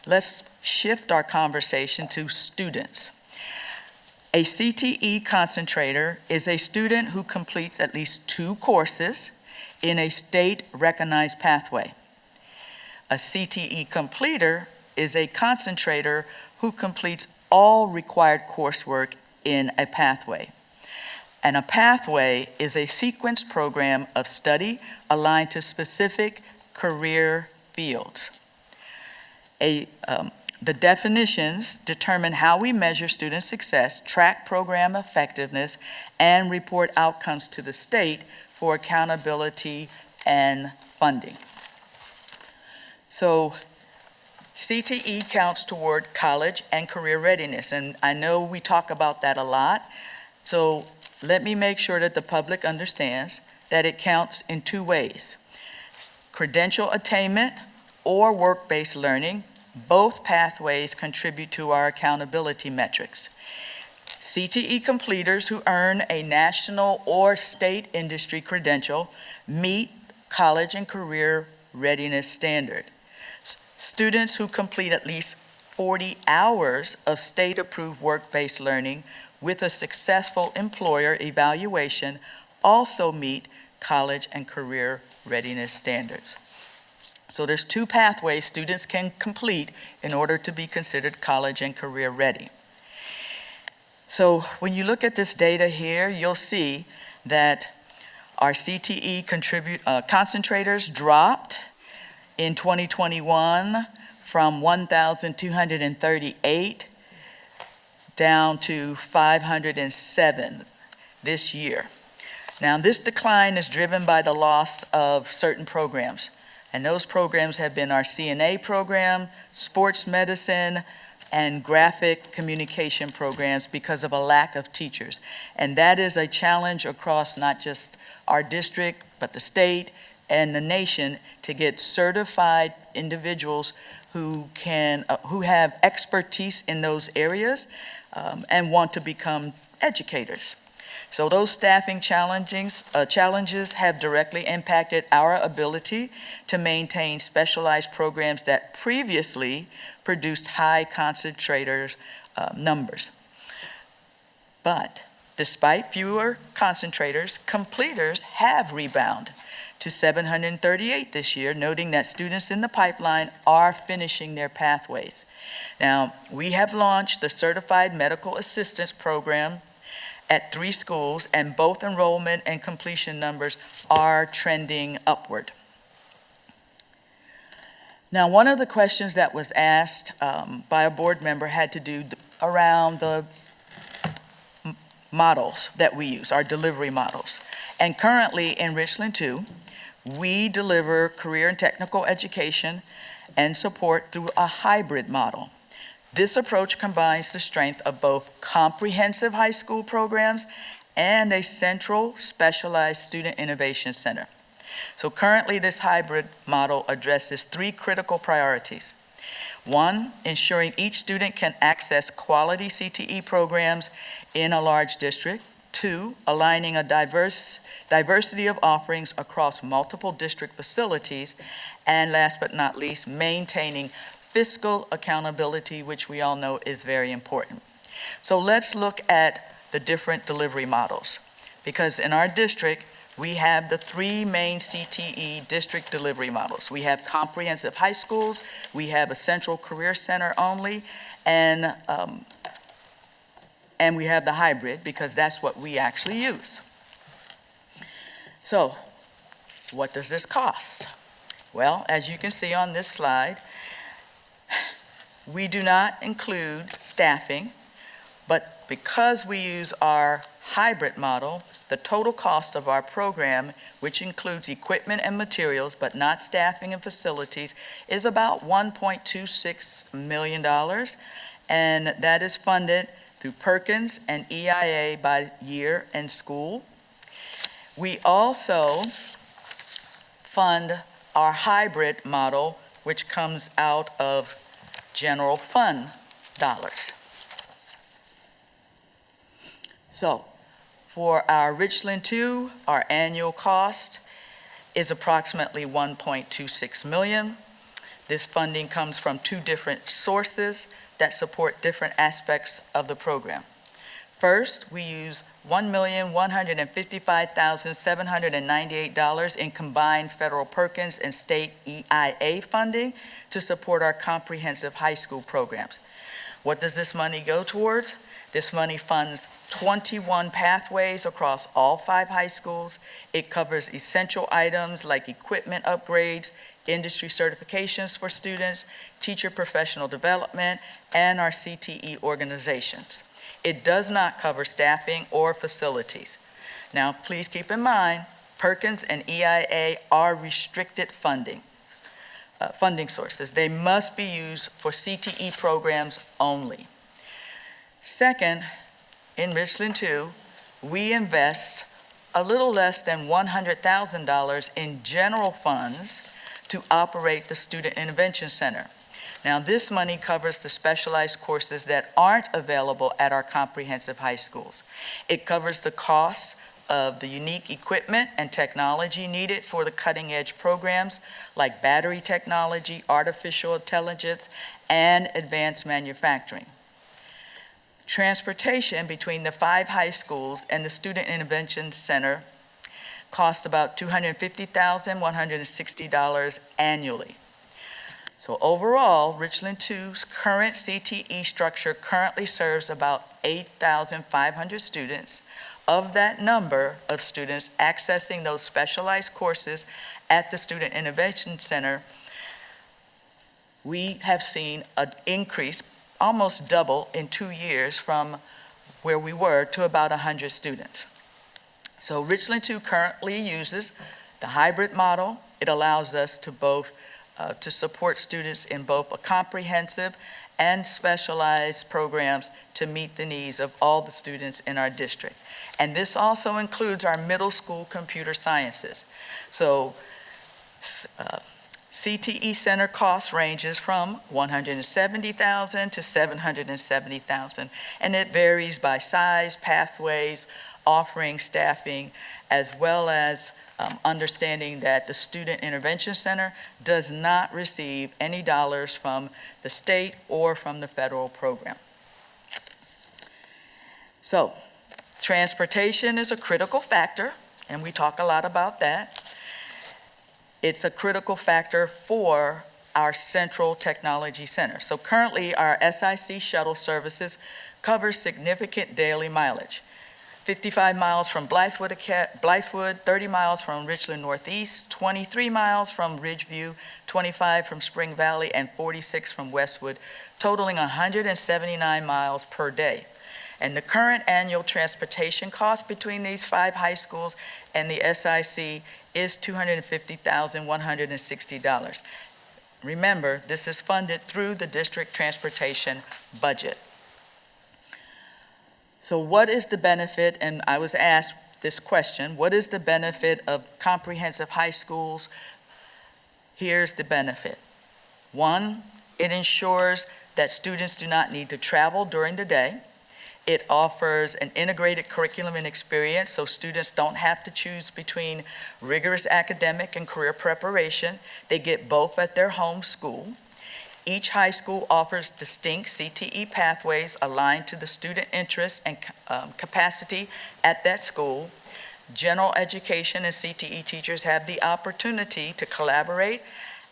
let's shift our conversation to students. A CTE concentrator is a student who completes at least 2 courses in a state-recognized pathway. A CTE completer is a concentrator who completes all required coursework in a pathway. And a pathway is a sequenced program of study aligned to specific career fields. The definitions determine how we measure student success, track program effectiveness, and report outcomes to the state for accountability and funding. So CTE counts toward college and career readiness, and I know we talk about that a lot. So let me make sure that the public understands that it counts in 2 ways. Credential attainment or work-based learning. Both pathways contribute to our accountability metrics. CTE completers who earn a national or state industry credential meet college and career readiness standard. Students who complete at least 40 hours of state-approved work-based learning with a successful employer evaluation also meet college and career readiness standards. So there's 2 pathways students can complete in order to be considered college and career ready. So when you look at this data here, you'll see that our CTE concentrators dropped in 2021 from 1,238 down to 507 this year. Now, this decline is driven by the loss of certain programs, and those programs have been our CNA program, sports medicine, and graphic communication programs because of a lack of teachers. And that is a challenge across not just our district, but the state and the nation to get certified individuals who have expertise in those areas and want to become educators. So those staffing challenges have directly impacted our ability to maintain specialized programs that previously produced high concentrators numbers. But despite fewer concentrators, completers have rebounded to 738 this year, noting that students in the pipeline are finishing their pathways. Now, we have launched the Certified Medical Assistance Program at 3 schools, and both enrollment and completion numbers are trending upward. Now, one of the questions that was asked by a board member had to do around the models that we use, our delivery models. And currently in Richland 2, we deliver career and technical education and support through a hybrid model. This approach combines the strength of both comprehensive high school programs and a central specialized student innovation center. So currently this hybrid model addresses 3 critical priorities. 1, ensuring each student can access quality CTE programs in a large district. 2, aligning a diversity of offerings across multiple district facilities. And last but not least, maintaining fiscal accountability, which we all know is very important. So let's look at the different delivery models, because in our district, we have the three main CTE district delivery models. We have comprehensive high schools, we have a central career center only, and we have the hybrid because that's what we actually use. So, what does this cost? Well, as you can see on this slide, we do not include staffing, but because we use our hybrid model, the total cost of our program, which includes equipment and materials, but not staffing and facilities, is about $1.26 million, and that is funded through Perkins and EIA by year and school. We also fund our hybrid model, which comes out of general fund dollars. So, for our Richland 2, our annual cost is approximately $1.26 million. This funding comes from two different sources that support different aspects of the program. First, we use $1,155,798 in combined federal Perkins and state EIA funding to support our comprehensive high school programs. What does this money go towards? This money funds 21 pathways across all 5 high schools. It covers essential items like equipment upgrades, industry certifications for students, teacher professional development, and our CTE organizations. It does not cover staffing or facilities. Now, please keep in mind, Perkins and EIA are restricted funding sources. They must be used for CTE programs only. Second, in Richland 2, we invest a little less than $100,000 in general funds to operate the Student Intervention Center. Now, this money covers the specialized courses that aren't available at our comprehensive high schools. It covers the costs of the unique equipment and technology needed for the cutting-edge programs like battery technology, artificial intelligence, and advanced manufacturing. Transportation between the 5 high schools and the Student Intervention Center costs about $250,160 annually. So overall, Richland 2's current CTE structure currently serves about 8,500 students. Of that number of students accessing those specialized courses at the Student Intervention Center, we have seen an increase, almost double in 2 years from where we were to about 100 students. So Richland 2 currently uses the hybrid model. It allows us to both to support students in both a comprehensive and specialized programs to meet the needs of all the students in our district. And this also includes our middle school computer sciences. So CTE Center cost ranges from $170,000 to $770,000, and it varies by size, pathways, offering, staffing, as well as understanding that the Student Intervention Center does not receive any dollars from the state or from the federal program. So, transportation is a critical factor, and we talk a lot about that. It's a critical factor for our Central Technology Center. So currently, our SIC shuttle services cover significant daily mileage. 55 miles from Blythewood, 30 miles from Richland Northeast, 23 miles from Ridgeview, 25 from Spring Valley, and 46 from Westwood, totaling 179 miles per day. And the current annual transportation cost between these 5 high schools and the SIC is $250,160. Remember, this is funded through the district transportation budget. So what is the benefit, and I was asked this question, what is the benefit of comprehensive high schools? Here's the benefit. 1, it ensures that students do not need to travel during the day. It offers an integrated curriculum and experience so students don't have to choose between rigorous academic and career preparation. They get both at their home school. Each high school offers distinct CTE pathways aligned to the student interests and capacity at that school. General education and CTE teachers have the opportunity to collaborate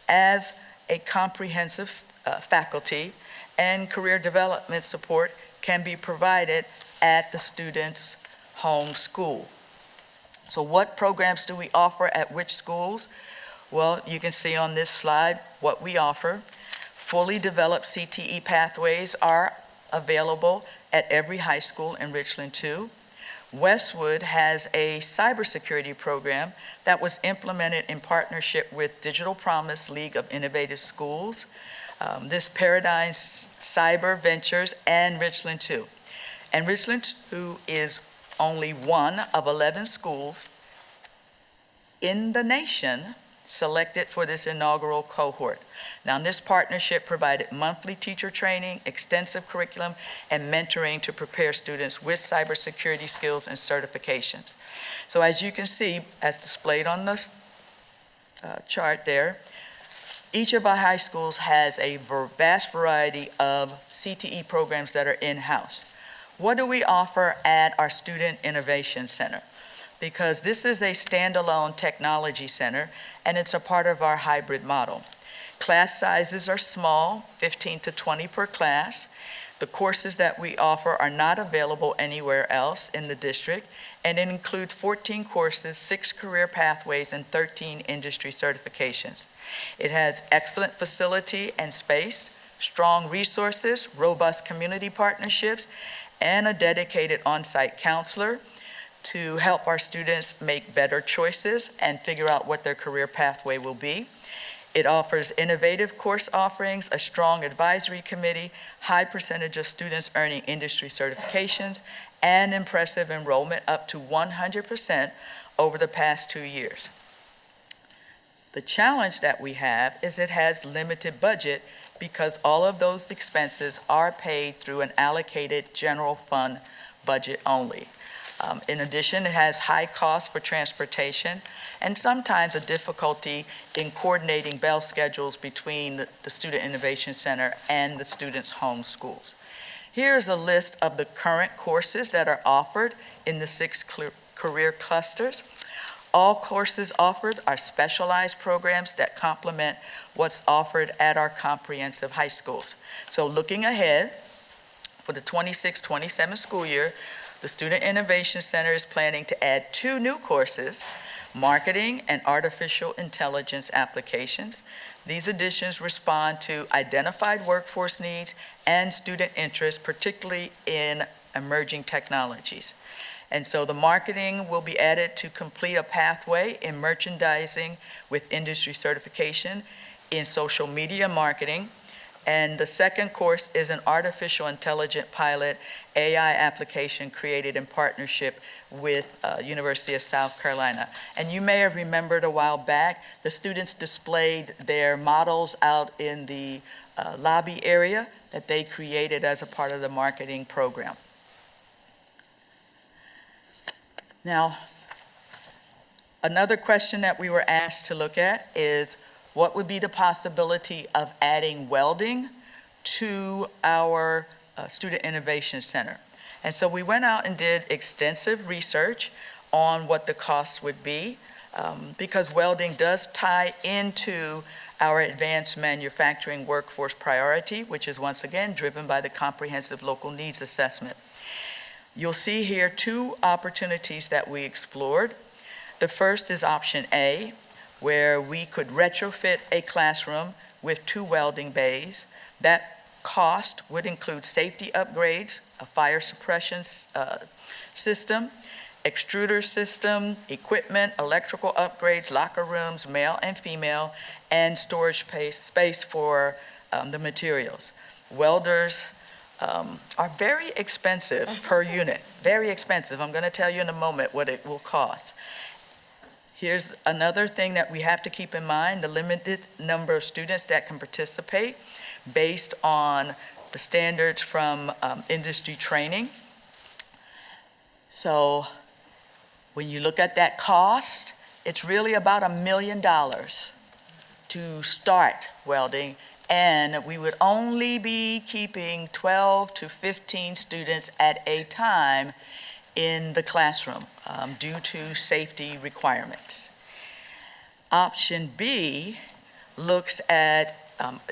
as a comprehensive faculty, and career development support can be provided at the student's home school. So what programs do we offer at which schools? Well, you can see on this slide what we offer. Fully developed CTE pathways are available at every high school in Richland 2. Westwood has a cybersecurity program that was implemented in partnership with Digital Promise League of Innovative Schools, this Paradigm Cyber Ventures, and Richland 2. And Richland 2 is only one of 11 schools in the nation selected for this inaugural cohort. Now, this partnership provided monthly teacher training, extensive curriculum, and mentoring to prepare students with cybersecurity skills and certifications. So as you can see, as displayed on the chart there, each of our high schools has a vast variety of CTE programs that are in-house. What do we offer at our Student Innovation Center? Because this is a standalone technology center, and it's a part of our hybrid model. Class sizes are small, 15 to 20 per class. The courses that we offer are not available anywhere else in the district, and it includes 14 courses, 6 career pathways, and 13 industry certifications. It has excellent facility and space, strong resources, robust community partnerships, and a dedicated on-site counselor to help our students make better choices and figure out what their career pathway will be. It offers innovative course offerings, a strong advisory committee, high percentage of students earning industry certifications, and impressive enrollment up to 100% over the past 2 years. The challenge that we have is it has limited budget because all of those expenses are paid through an allocated general fund budget only. In addition, it has high costs for transportation and sometimes a difficulty in coordinating bell schedules between the Student Innovation Center and the students' home schools. Here's a list of the current courses that are offered in the 6 career clusters. All courses offered are specialized programs that complement what's offered at our comprehensive high schools. So looking ahead for the 26-27 school year, the Student Innovation Center is planning to add 2 new courses, Marketing and Artificial Intelligence Applications. These additions respond to identified workforce needs and student interest, particularly in emerging technologies. And so the marketing will be added to complete a pathway in merchandising with industry certification in social media marketing. And the second course is an artificial intelligence pilot AI application created in partnership with University of South Carolina. And you may have remembered a while back, the students displayed their models out in the lobby area that they created as a part of the marketing program. Now, another question that we were asked to look at is what would be the possibility of adding welding to our Student Innovation Center? And so we went out and did extensive research on what the costs would be because welding does tie into our advanced manufacturing workforce priority, which is once again driven by the comprehensive local needs assessment. You'll see here 2 opportunities that we explored. The first is option A, where we could retrofit a classroom with 2 welding bays. That cost would include safety upgrades, a fire suppression system, extruder system, equipment, electrical upgrades, locker rooms, male and female, and storage space for the materials. Welders are very expensive per unit, very expensive. I'm going to tell you in a moment what it will cost. Here's another thing that we have to keep in mind, the limited number of students that can participate based on the standards from industry training. So when you look at that cost, it's really about $1 million to start welding, and we would only be keeping 12 to 15 students at a time in the classroom due to safety requirements. Option B looks at,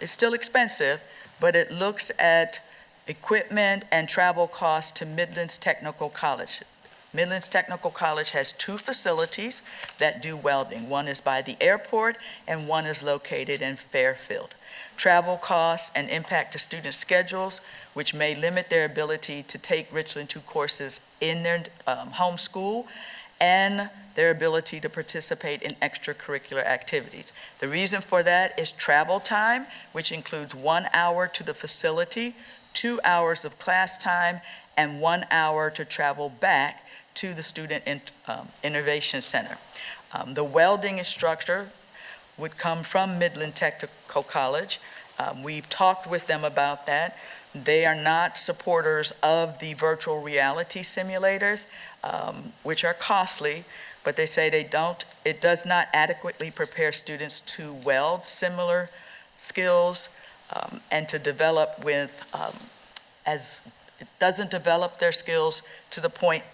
it's still expensive, but it looks at equipment and travel costs to Midlands Technical College. Midlands Technical College has 2 facilities that do welding. One is by the airport and one is located in Fairfield. Travel costs and impact to student schedules, which may limit their ability to take Richland 2 courses in their home school, and their ability to participate in extracurricular activities. The reason for that is travel time, which includes 1 hour to the facility, 2 hours of class time, and 1 hour to travel back to the Student Innovation Center. The welding instructor would come from Midland Technical College. We've talked with them about that. They are not supporters of the virtual reality simulators, which are costly, but they say it does not adequately prepare students to weld similar skills and to develop it doesn't develop their skills to the point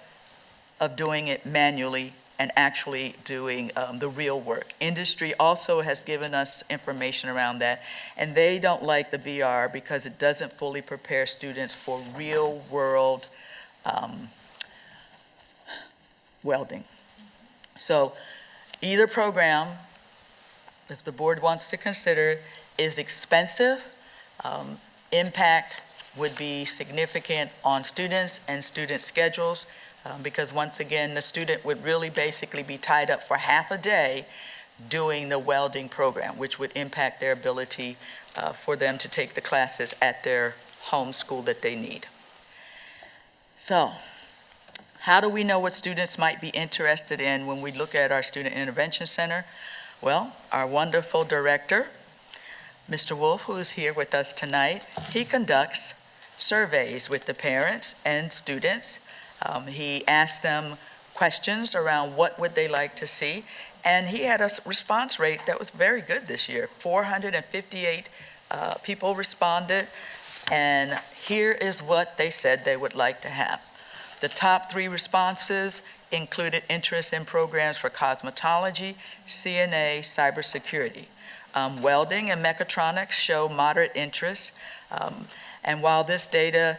of doing it manually and actually doing the real work. Industry also has given us information around that, and they don't like the VR because it doesn't fully prepare students for real world welding. So either program, if the board wants to consider, is expensive. Impact would be significant on students and student schedules, because once again, the student would really basically be tied up for half a day doing the welding program, which would impact their ability for them to take the classes at their home school that they need. So, how do we know what students might be interested in when we look at our Student Intervention Center? Well, our wonderful director, Mr. Wolf, who is here with us tonight, he conducts surveys with the parents and students. He asked them questions around what would they like to see, and he had a response rate that was very good this year. 458 people responded, and here is what they said they would like to have. The top 3 responses included interest in programs for cosmetology, CNA, cybersecurity. Welding and mechatronics show moderate interest, and while this data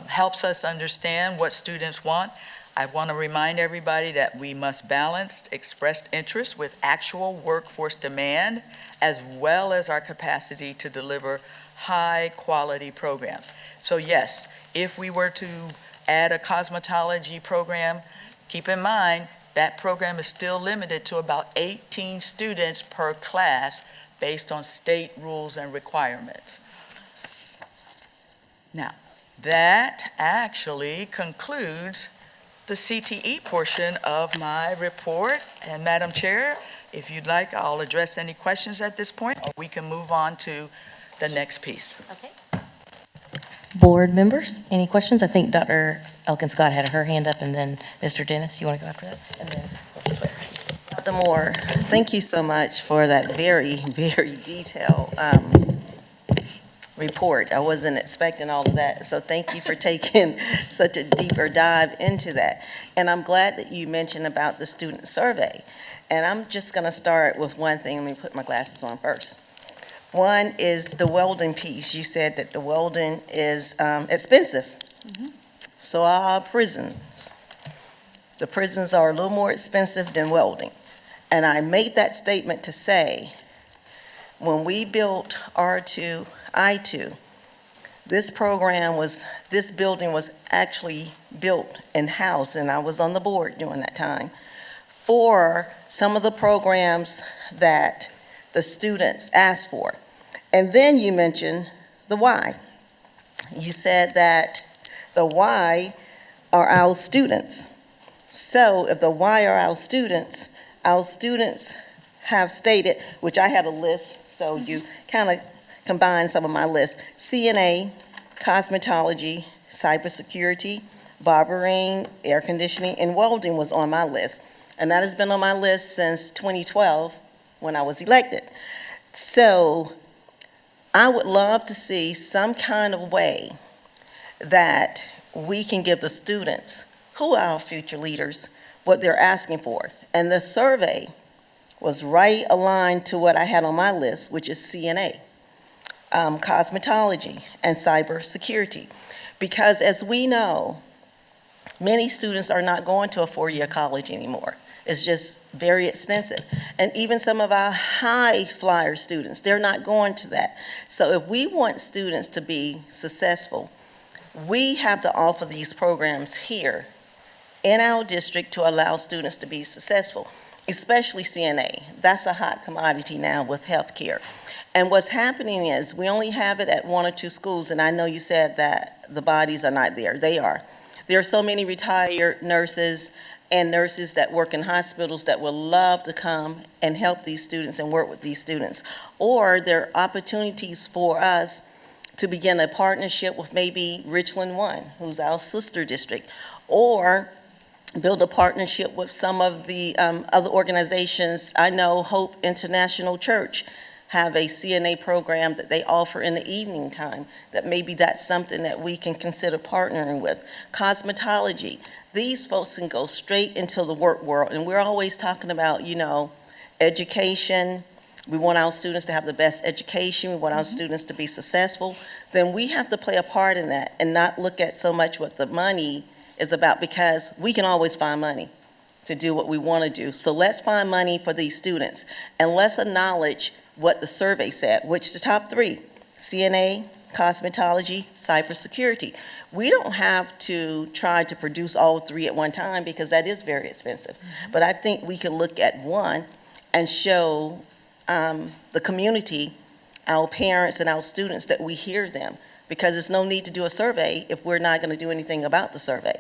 helps us understand what students want, I want to remind everybody that we must balance expressed interest with actual workforce demand, as well as our capacity to deliver high-quality programs. So yes, if we were to add a cosmetology program, keep in mind that program is still limited to about 18 students per class based on state rules and requirements. Now, that actually concludes the CTE portion of my report. And Madam Chair, if you'd like, I'll address any questions at this point, or we can move on to the next piece. Okay. Board members, any questions? I think Dr. Elkin Scott had her hand up, and then Mr. Dennis, you want to go after that? And then Dr. Moore, thank you so much for that very, very detailed report. I wasn't expecting all of that, so thank you for taking such a deeper dive into that. And I'm glad that you mentioned about the student survey. And I'm just going to start with one thing. Let me put my glasses on first. One is the welding piece. You said that the welding is expensive. So are our prisons. The prisons are a little more expensive than welding. And I made that statement to say, when we built R2, I2, this building was actually built in-house, and I was on the board during that time, for some of the programs that the students asked for. And then you mentioned the why. You said that the why are our students. So if the why are our students have stated, which I had a list, so you kind of combine some of my list: CNA, cosmetology, cybersecurity, barbering, air conditioning, and welding was on my list. And that has been on my list since 2012 when I was elected. So I would love to see some kind of way that we can give the students who are our future leaders, what they're asking for. And the survey was right aligned to what I had on my list, which is CNA, cosmetology, and cybersecurity. Because as we know, many students are not going to a four-year college anymore. It's just very expensive. And even some of our high flyer students, they're not going to that. So if we want students to be successful, we have to offer these programs here in our district to allow students to be successful, especially CNA. That's a hot commodity now with healthcare. And what's happening is we only have it at one or two schools, and I know you said that the bodies are not there. They are. There are so many retired nurses and nurses that work in hospitals that would love to come and help these students and work with these students. Or there are opportunities for us to begin a partnership with maybe Richland 1, who's our sister district, or build a partnership with some of the other organizations. I know Hope International Church have a CNA program that they offer in the evening time, that maybe that's something that we can consider partnering with. Cosmetology, these folks can go straight into the work world, and we're always talking about, education. We want our students to have the best education. We want our students to be successful. Then we have to play a part in that and not look at so much what the money is about, because we can always find money to do what we want to do. So let's find money for these students, and let's acknowledge what the survey said, which the top three: CNA, cosmetology, cybersecurity. We don't have to try to produce all three at one time, because that is very expensive. But I think we can look at one and show the community, our parents and our students, that we hear them, because there's no need to do a survey if we're not going to do anything about the survey.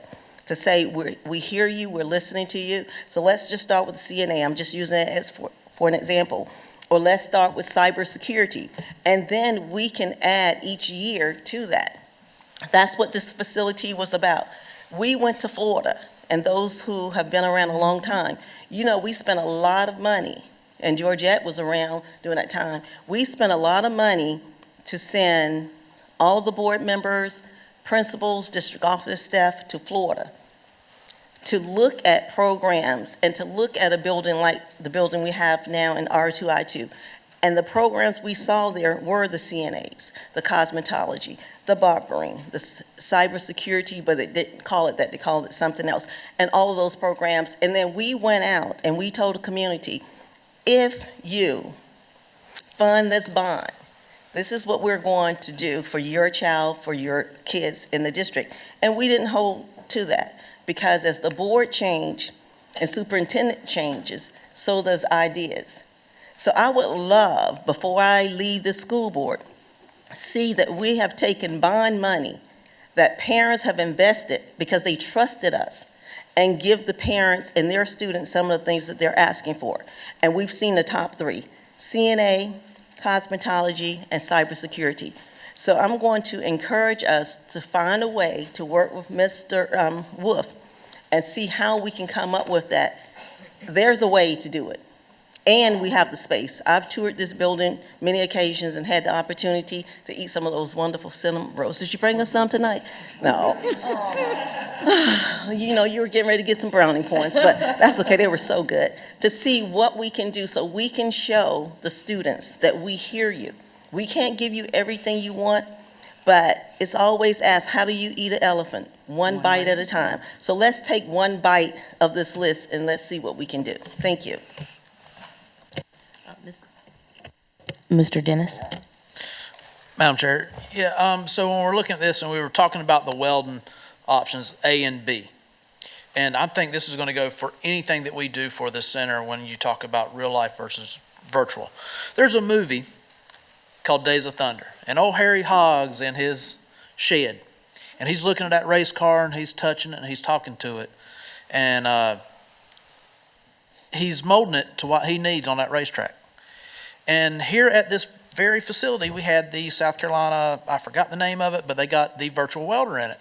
To say we hear you, we're listening to you. So let's just start with the CNA. I'm just using it as for an example. Or let's start with cybersecurity, and then we can add each year to that. That's what this facility was about. We went to Florida, and those who have been around a long time, we spent a lot of money, and Georgette was around during that time. We spent a lot of money to send all the board members, principals, district office staff to Florida to look at programs and to look at a building like the building we have now in R2I2. And the programs we saw there were the CNAs, the cosmetology, the barbering, the cybersecurity, but they didn't call it that, they called it something else, and all of those programs. And then we went out and we told the community, if you fund this bond, this is what we're going to do for your child, for your kids in the district. And we didn't hold to that, because as the board changed and superintendent changes, so does ideas. So I would love, before I leave the school board, see that we have taken bond money that parents have invested because they trusted us, and give the parents and their students some of the things that they're asking for. And we've seen the top three: CNA, cosmetology, and cybersecurity. So I'm going to encourage us to find a way to work with Mr. Wolf and see how we can come up with that. There's a way to do it. And we have the space. I've toured this building many occasions and had the opportunity to eat some of those wonderful cinnamon rolls. Did you bring us some tonight? No. You were getting ready to get some brownie points, but that's okay. They were so good. To see what we can do so we can show the students that we hear you. We can't give you everything you want, but it's always asked, how do you eat an elephant? One bite at a time. So let's take one bite of this list and let's see what we can do. Thank you. Mr. Dennis? Madam Chair, so when we're looking at this and we were talking about the welding options A and B, and I think this is going to go for anything that we do for this center when you talk about real life versus virtual. There's a movie called Days of Thunder, and old Harry Hogg's in his shed, and he's looking at that race car and he's touching it and he's talking to it, and he's molding it to what he needs on that racetrack. And here at this very facility, we had the South Carolina, I forgot the name of it, but they got the virtual welder in it.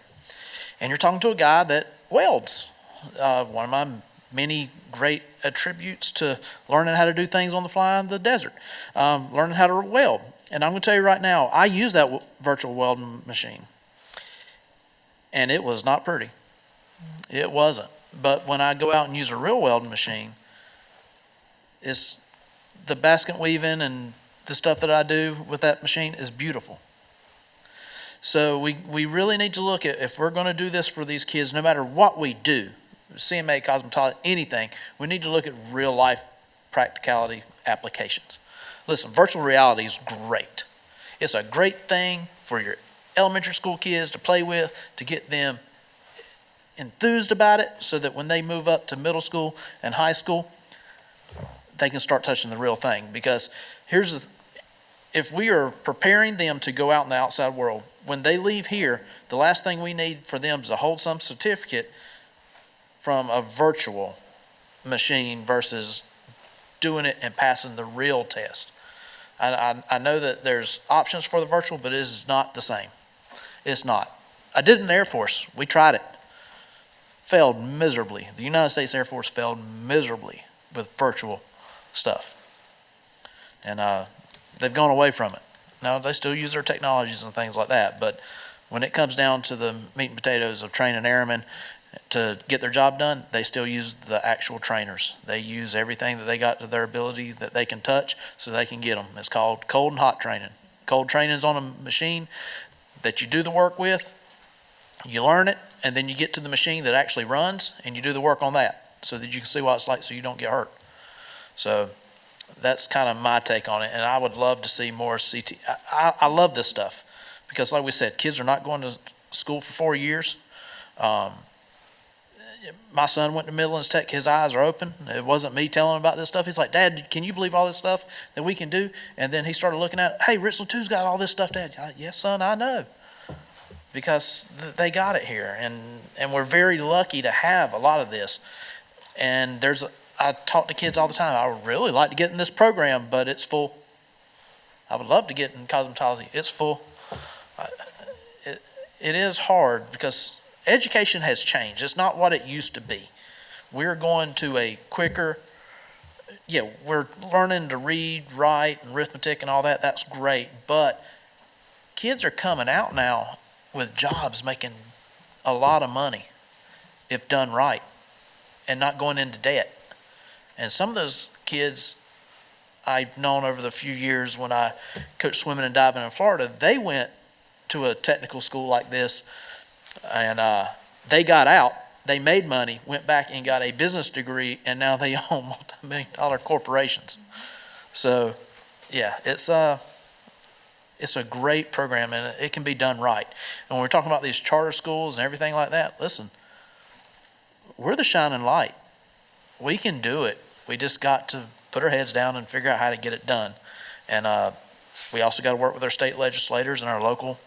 And you're talking to a guy that welds. One of my many great attributes to learning how to do things on the fly in the desert, learning how to weld. And I'm going to tell you right now, I use that virtual welding machine, and it was not pretty. It wasn't. But when I go out and use a real welding machine, it's the basket weaving and the stuff that I do with that machine is beautiful. So we really need to look at, if we're going to do this for these kids, no matter what we do, CMA, cosmetology, anything, we need to look at real life practicality applications. Listen, virtual reality is great. It's a great thing for your elementary school kids to play with, to get them enthused about it, so that when they move up to middle school and high school, they can start touching the real thing. Because if we are preparing them to go out in the outside world, when they leave here, the last thing we need for them is to hold some certificate from a virtual machine versus doing it and passing the real test. I know that there's options for the virtual, but it is not the same. It's not. I did it in the Air Force. We tried it. Failed miserably. The United States Air Force failed miserably with virtual stuff. And they've gone away from it. Now, they still use their technologies and things like that, but when it comes down to the meat and potatoes of training airmen to get their job done, they still use the actual trainers. They use everything that they got to their ability that they can touch so they can get them. It's called cold and hot training. Cold training is on a machine that you do the work with, you learn it, and then you get to the machine that actually runs and you do the work on that so that you can see what it's like so you don't get hurt. So that's kind of my take on it, and I would love to see more CT. I love this stuff because, like we said, kids are not going to school for 4 years. My son went to Midlands Tech. His eyes are open. It wasn't me telling him about this stuff. He's like, Dad, can you believe all this stuff that we can do? And then he started looking at, hey, Richland 2's got all this stuff, Dad. Yes, son, I know. Because they got it here, and we're very lucky to have a lot of this. And I talk to kids all the time. I would really like to get in this program, but it's full. I would love to get in cosmetology. It's full. It is hard because education has changed. It's not what it used to be. We're going to a quicker, we're learning to read, write, and arithmetic and all that. That's great. But kids are coming out now with jobs making a lot of money if done right and not going into debt. And some of those kids I've known over the few years when I coached swimming and diving in Florida, they went to a technical school like this and they got out, they made money, went back and got a business degree, and now they own multi-million-dollar corporations. So, yeah, it's a great program, and it can be done right. And when we're talking about these charter schools and everything like that, listen, we're the shining light. We can do it. We just got to put our heads down and figure out how to get it done. And we also got to work with our state legislators and our local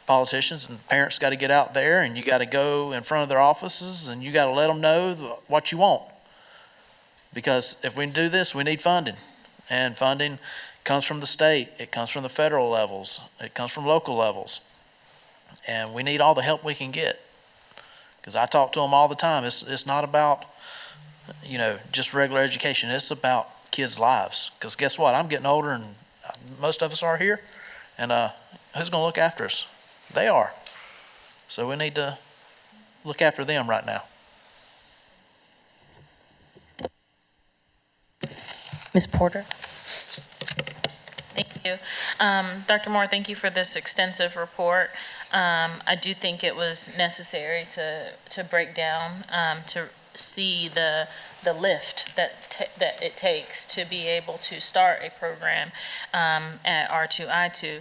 politicians, and parents got to get out there, and you got to go in front of their offices, and you got to let them know what you want. Because if we do this, we need funding. And funding comes from the state, it comes from the federal levels, it comes from local levels. And we need all the help we can get. Because I talk to them all the time. It's not about, just regular education. It's about kids' lives. Because guess what? I'm getting older, and most of us are here. And who's going to look after us? They are. So we need to look after them right now. Ms. Porter? Thank you. Dr. Moore, thank you for this extensive report. I do think it was necessary to break down, to see the lift that it takes to be able to start a program at R2I2.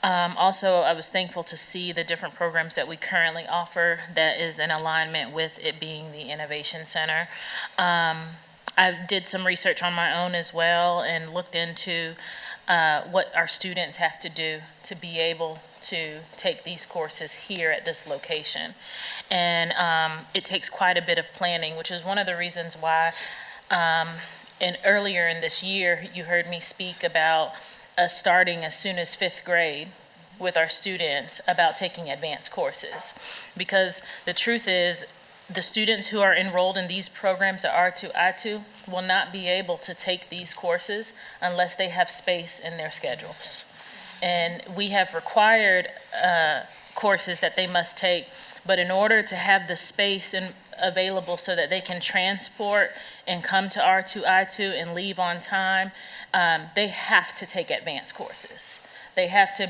Also, I was thankful to see the different programs that we currently offer that is in alignment with it being the Innovation Center. I did some research on my own as well and looked into what our students have to do to be able to take these courses here at this location. And it takes quite a bit of planning, which is one of the reasons why earlier in this year, you heard me speak about us starting as soon as 5th grade with our students about taking advanced courses. Because the truth is, the students who are enrolled in these programs at R2I2 will not be able to take these courses unless they have space in their schedules. And we have required courses that they must take But in order to have the space available so that they can transport and come to R2I2 and leave on time, they have to take advanced courses. They have to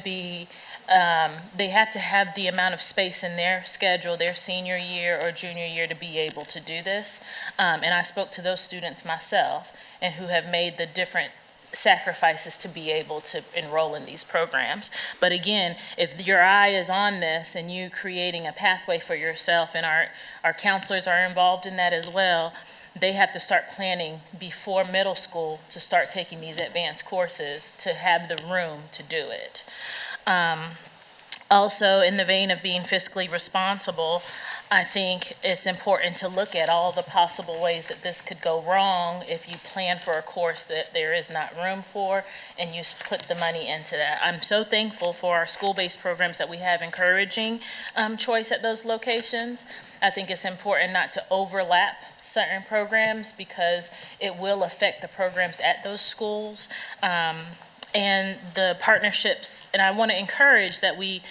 have the amount of space in their schedule, their senior year or junior year, to be able to do this. And I spoke to those students myself, and who have made the different sacrifices to be able to enroll in these programs. But again, if your eye is on this and you creating a pathway for yourself, and our counselors are involved in that as well, they have to start planning before middle school to start taking these advanced courses to have the room to do it. Also, in the vein of being fiscally responsible, I think it's important to look at all the possible ways that this could go wrong if you plan for a course that there is not room for and you put the money into that. I'm so thankful for our school-based programs that we have encouraging choice at those locations. I think it's important not to overlap certain programs because it will affect the programs at those schools. And the partnerships, and I want to encourage that we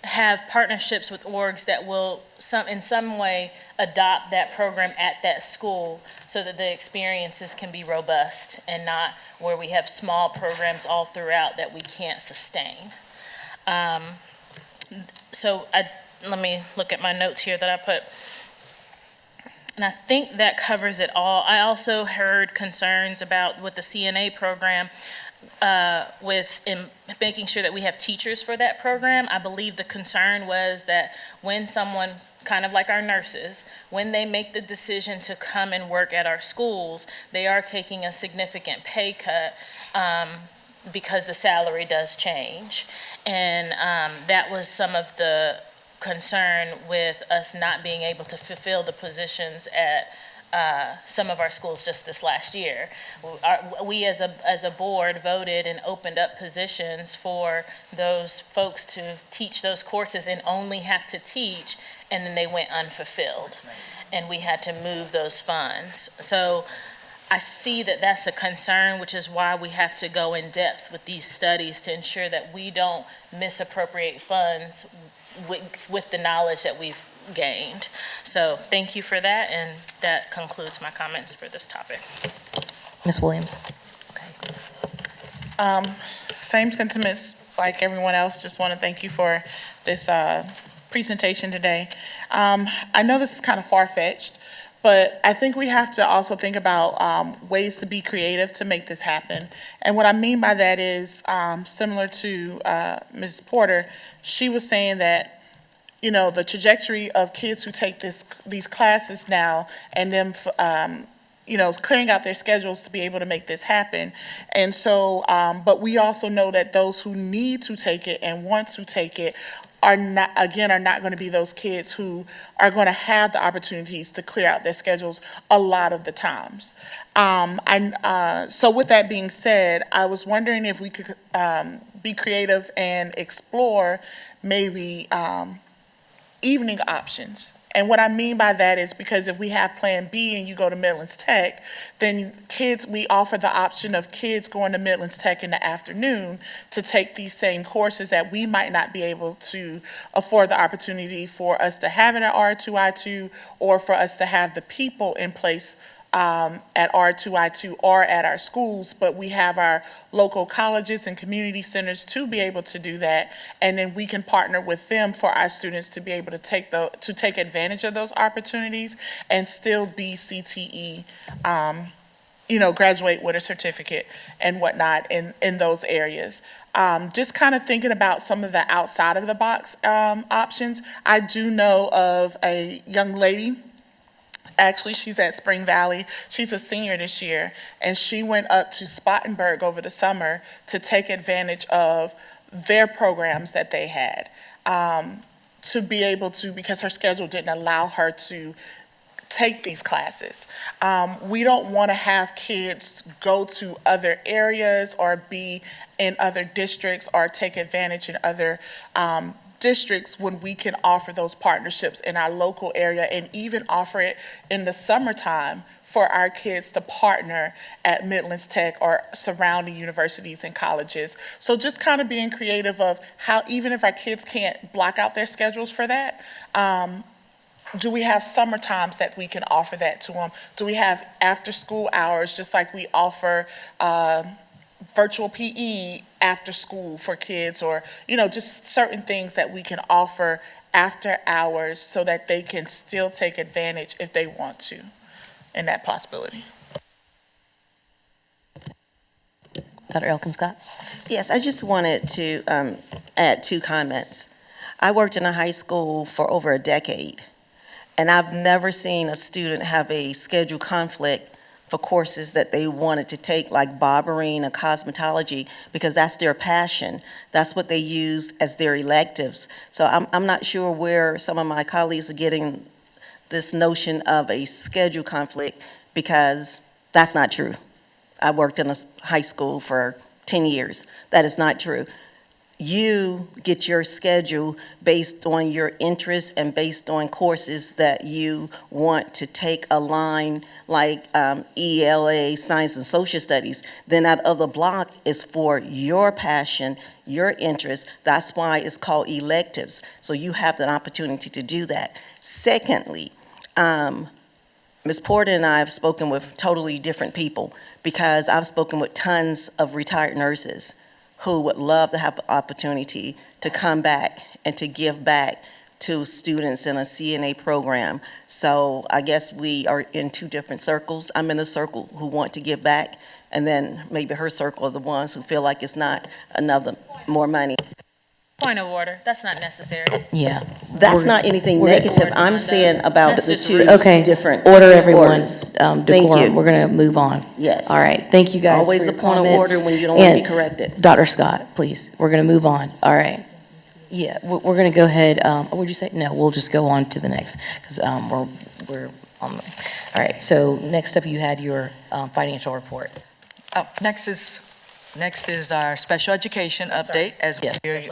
have partnerships with orgs that will in some way adopt that program at that school so that the experiences can be robust and not where we have small programs all throughout that we can't sustain. Let me look at my notes here that I put. And I think that covers it all. I also heard concerns about with the CNA program, in making sure that we have teachers for that program. I believe the concern was that when someone, kind of like our nurses, when they make the decision to come and work at our schools, they are taking a significant pay cut because the salary does change. And that was some of the concern with us not being able to fulfill the positions at some of our schools just this last year. We as a board voted and opened up positions for those folks to teach those courses and only have to teach, and then they went unfulfilled. And we had to move those funds. So I see that that's a concern, which is why we have to go in depth with these studies to ensure that we don't misappropriate funds with the knowledge that we've gained. So thank you for that, and that concludes my comments for this topic. Ms. Williams? Same sentiments like everyone else. Just want to thank you for this presentation today. I know this is kind of far-fetched, but I think we have to also think about ways to be creative to make this happen. And what I mean by that is similar to Mrs. Porter. She was saying that, you know, the trajectory of kids who take these classes now and them, you know, clearing out their schedules to be able to make this happen. And so, but we also know that those who need to take it and want to take it are not going to be those kids who are going to have the opportunities to clear out their schedules a lot of the times. So with that being said, I was wondering if we could be creative and explore maybe evening options. And what I mean by that is because if we have Plan B and you go to Midlands Tech, then we offer the option of kids going to Midlands Tech in the afternoon to take these same courses that we might not be able to afford the opportunity for us to have it at R2I2 or for us to have the people in place at R2I2 or at our schools, but we have our local colleges and community centers to be able to do that, and then we can partner with them for our students to be able to take advantage of those opportunities and still be CTE, you know, graduate with a certificate and whatnot in those areas. Just kind of thinking about some of the outside of the box options. I do know of a young lady. Actually, she's at Spring Valley. She's a senior this year, and she went up to Spartanburg over the summer to take advantage of their programs that they had, to be able to, because her schedule didn't allow her to take these classes. We don't want to have kids go to other areas or be in other districts or take advantage in other districts when we can offer those partnerships in our local area and even offer it in the summertime for our kids to partner at Midlands Tech or surrounding universities and colleges. So just kind of being creative of how, even if our kids can't block out their schedules for that, do we have summer times that we can offer that to them? Do we have after-school hours, just like we offer virtual PE after school for kids, or, just certain things that we can offer after hours so that they can still take advantage if they want to, in that possibility. Dr. Elkins-Scott? Yes, I just wanted to add 2 comments. I worked in a high school for over a decade, and I've never seen a student have a schedule conflict for courses that they wanted to take, like barbering or cosmetology, because that's their passion. That's what they use as their electives. So I'm not sure where some of my colleagues are getting this notion of a schedule conflict, because that's not true. I worked in a high school for 10 years. That is not true. You get your schedule based on your interests and based on courses that you want to take a line, like ELA, Science and Social Studies. Then that other block is for your passion, your interest. That's why it's called electives. So you have an opportunity to do that. Secondly, Ms. Porter and I have spoken with totally different people, because I've spoken with tons of retired nurses who would love to have the opportunity to come back and to give back to students in a CNA program. So I guess we are in 2 different circles. I'm in a circle who want to give back, and then maybe her circle are the ones who feel like it's not more money. Point of order, that's not necessary. Yeah. That's not anything we're- negative. I'm saying about That's the just 2 rude. Okay, different order everyone, orders. decorum. you. We're going to move on. Yes. All right, thank you guys for Always your a point of comments. order when you don't want to be And corrected. Dr. Scott, please, we're going to move on. All right. Yeah, we're going to go ahead, what'd you say? No, we'll just go on to the next, because we're on the, all right, so next up, you had your financial report. Next is our special education update, as Yes. we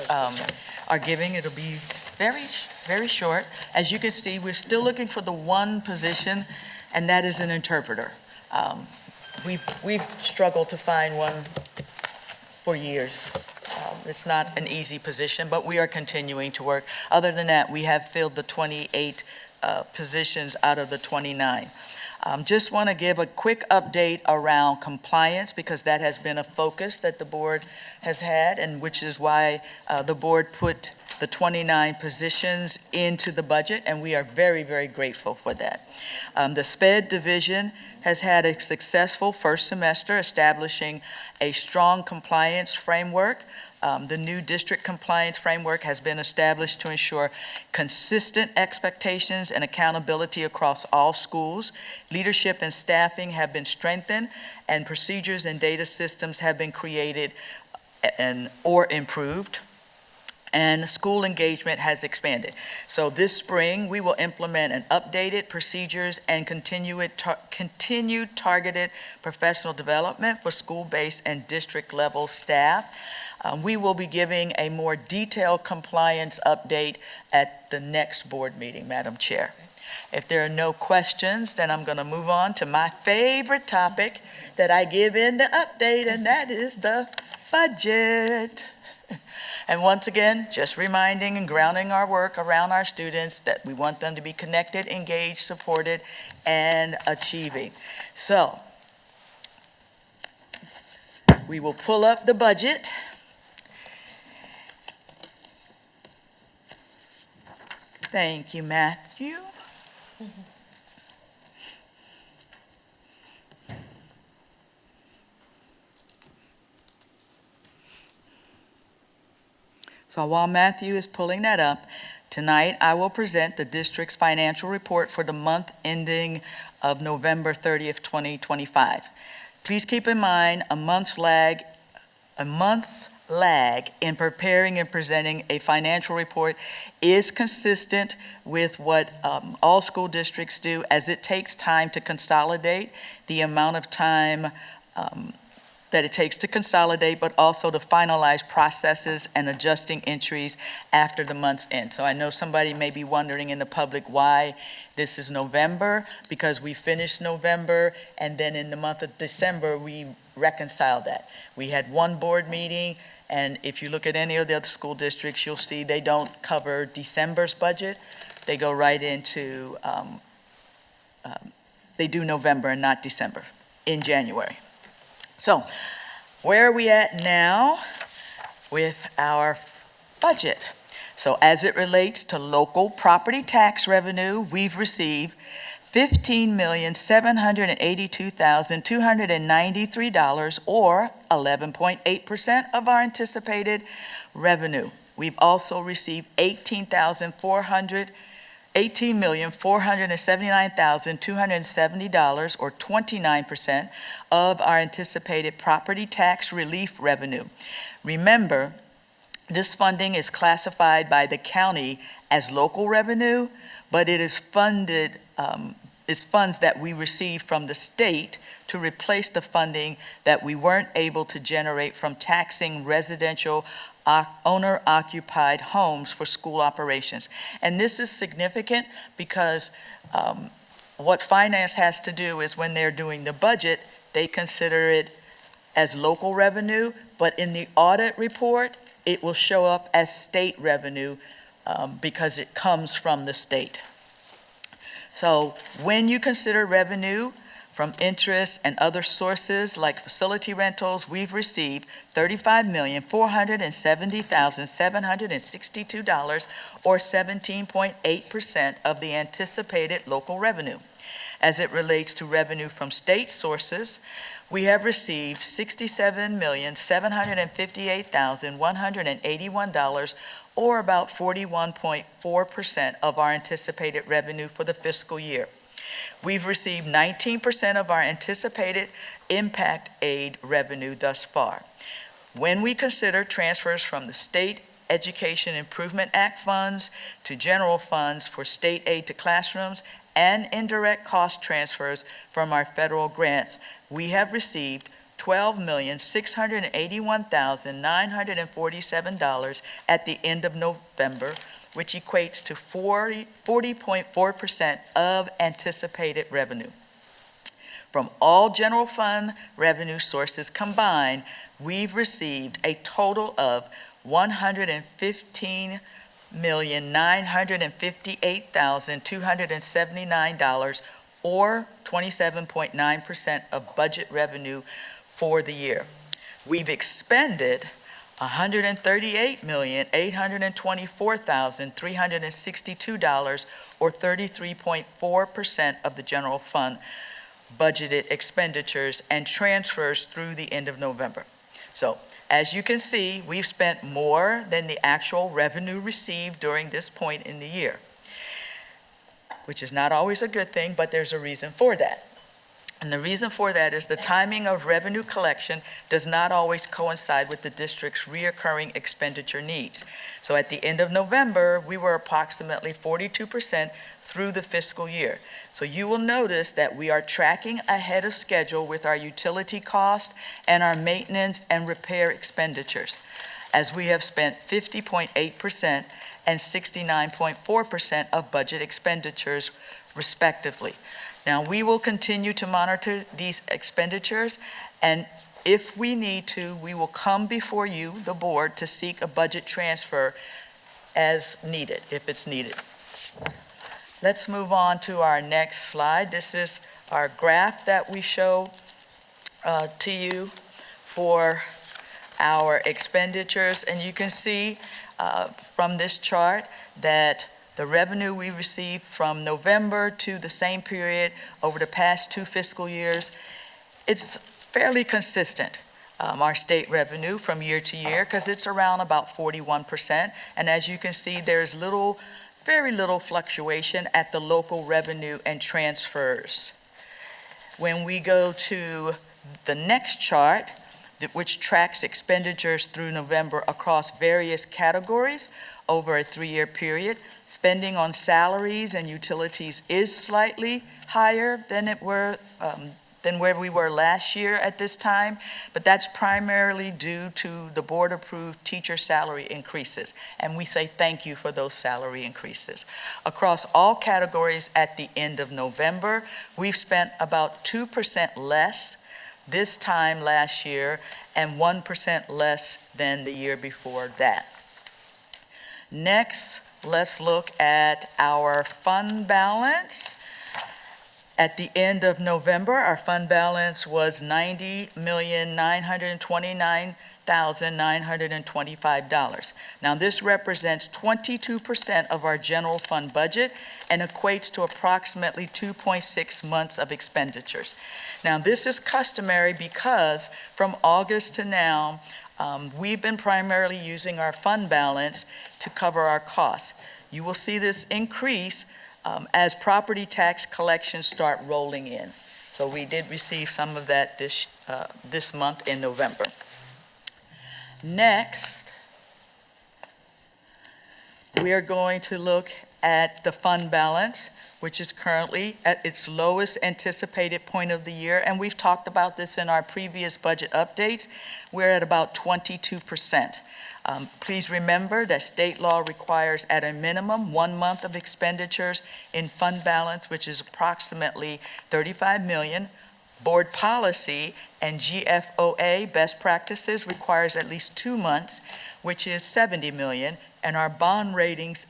are giving. It'll be very, very short. As you can see, we're still looking for the one position, and that is an interpreter. We've struggled to find one for years. It's not an easy position, but we are continuing to work. Other than that, we have filled the 28 positions out of the 29. Just want to give a quick update around compliance, because that has been a focus that the board has had, and which is why the board put the 29 positions into the budget, and we are very, very grateful for that. The SPED division has had a successful first semester, establishing a strong compliance framework. The new district compliance framework has been established to ensure consistent expectations and accountability across all schools. Leadership and staffing have been strengthened, and procedures and data systems have been created or improved, and school engagement has expanded. So this spring, we will implement an updated procedures and continued targeted professional development for school-based and district-level staff. We will be giving a more detailed compliance update at the next board meeting, Madam Chair. If there are no questions, then I'm going to move on to my favorite topic that I give in the update, and that is the budget. And once again, just reminding and grounding our work around our students that we want them to be connected, engaged, supported, and achieving. So we will pull up the budget. Thank you, Matthew. So while Matthew is pulling that up, tonight I will present the district's financial report for the month ending of November 30th, 2025. Please keep in mind a month lag in preparing and presenting a financial report is consistent with what all school districts do, as it takes time to consolidate, the amount of time that it takes to consolidate, but also to finalize processes and adjusting entries after the month's end. So I know somebody may be wondering in the public why this is November, because we finished November, and then in the month of December, we reconciled that. We had one board meeting, and if you look at any of the other school districts, you'll see they don't cover December's budget. they go right into, they do November and not December, in January. So, where are we at now with our budget? So as it relates to local property tax revenue, we've received $15,782,293, or 11.8% of our anticipated revenue. We've also received $18,479,270, or 29% of our anticipated property tax relief revenue. Remember, this funding is classified by the county as local revenue, but it is funded, it's funds that we receive from the state to replace the funding that we weren't able to generate from taxing residential owner-occupied homes for school operations. And this is significant because what finance has to do is when they're doing the budget, they consider it as local revenue, but in the audit report, it will show up as state revenue because it comes from the state. So when you consider revenue from interest and other sources like facility rentals, we've received $35,470,762, or 17.8% of the anticipated local revenue. As it relates to revenue from state sources, we have received $67,758,181, or about 41.4% of our anticipated revenue for the fiscal year. We've received 19% of our anticipated impact aid revenue thus far. When we consider transfers from the State Education Improvement Act funds to general funds for state aid to classrooms and indirect cost transfers from our federal grants, we have received $12,681,947 at the end of November, which equates to 40.4% of anticipated revenue. From all general fund revenue sources combined, we've received a total of $115,958,279, or 27.9% of budget revenue for the year. We've expended $138,824,362, or 33.4% of the general fund budgeted expenditures and transfers through the end of November. So, as you can see, we've spent more than the actual revenue received during this point in the year, which is not always a good thing, but there's a reason for that. And the reason for that is the timing of revenue collection does not always coincide with the district's reoccurring expenditure needs. So at the end of November, we were approximately 42% through the fiscal year. So you will notice that we are tracking ahead of schedule with our utility cost and our maintenance and repair expenditures, as we have spent 50.8% and 69.4% of budget expenditures, respectively. Now, we will continue to monitor these expenditures, and if we need to, we will come before you, the board, to seek a budget transfer as needed, if it's needed. Let's move on to our next slide. This is our graph that we show to you for our expenditures, and you can see from this chart that the revenue we received from November to the same period over the past 2 fiscal years, it's fairly consistent, our state revenue from year to year, because it's around about 41%. And as you can see, there's very little fluctuation at the local revenue and transfers. When we go to the next chart, which tracks expenditures through November across various categories over a 3-year period, spending on salaries and utilities is slightly higher than where we were last year at this time, but that's primarily due to the board-approved teacher salary increases, and we say thank you for those salary increases. Across all categories at the end of November, we've spent about 2% less this time last year and 1% less than the year before that. Next, let's look at our fund balance. At the end of November, our fund balance was $90,929,925. Now, this represents 22% of our general fund budget and equates to approximately 2.6 months of expenditures. Now, this is customary because from August to now, we've been primarily using our fund balance to cover our costs. You will see this increase as property tax collections start rolling in. So we did receive some of that this month in November. Next, we are going to look at the fund balance, which is currently at its lowest anticipated point of the year. And we've talked about this in our previous budget updates. We're at about 22%. Please remember that state law requires at a minimum 1 month of expenditures in fund balance, which is approximately $35 million. Board policy and GFOA best practices requires at least 2 months, which is $70 million. And our bond ratings,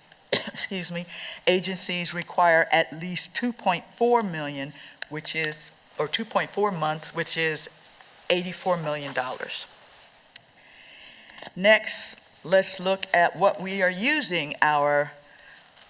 agencies require at least 2.4 million, or 2.4 months, which is $84 million. Next, let's look at what we are using our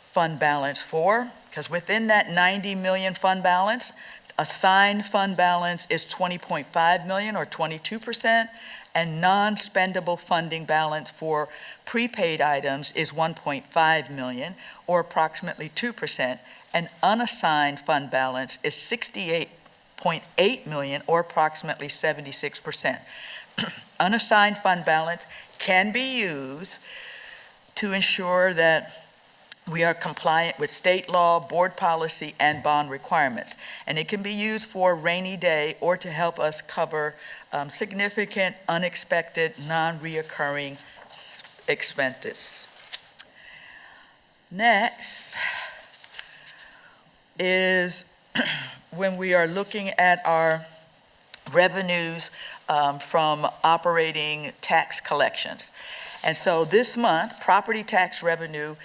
fund balance for, because within that 90 million fund balance, assigned fund balance is 20.5 million or 22%, and non-spendable funding balance for prepaid items is 1.5 million or approximately 2%, and unassigned fund balance is 68.8 million or approximately 76%. Unassigned fund balance can be used to ensure that we are compliant with state law, board policy, and bond requirements. And it can be used for a rainy day or to help us cover significant, unexpected, non-reoccurring expenses. Next is when we are looking at our revenues from operating tax collections. And so this month, property tax revenue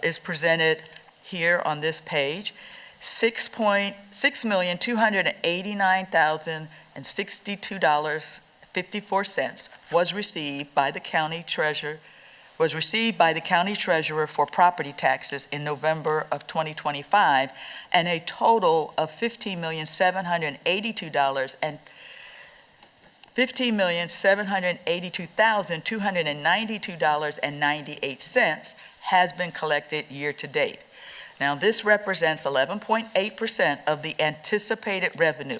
is presented here on this page. $6,289,062.54 was received by the county treasurer for property taxes in November of 2025, and a total of $15,782,292.98 has been collected year to date. Now, this represents 11.8% of the anticipated revenue.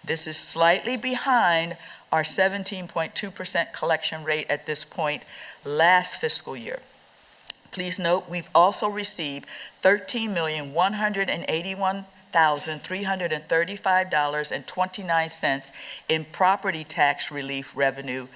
This is slightly behind our 17.2% collection rate at this point last fiscal year. Please note, we've also received $13,181,335.29 in property tax relief revenue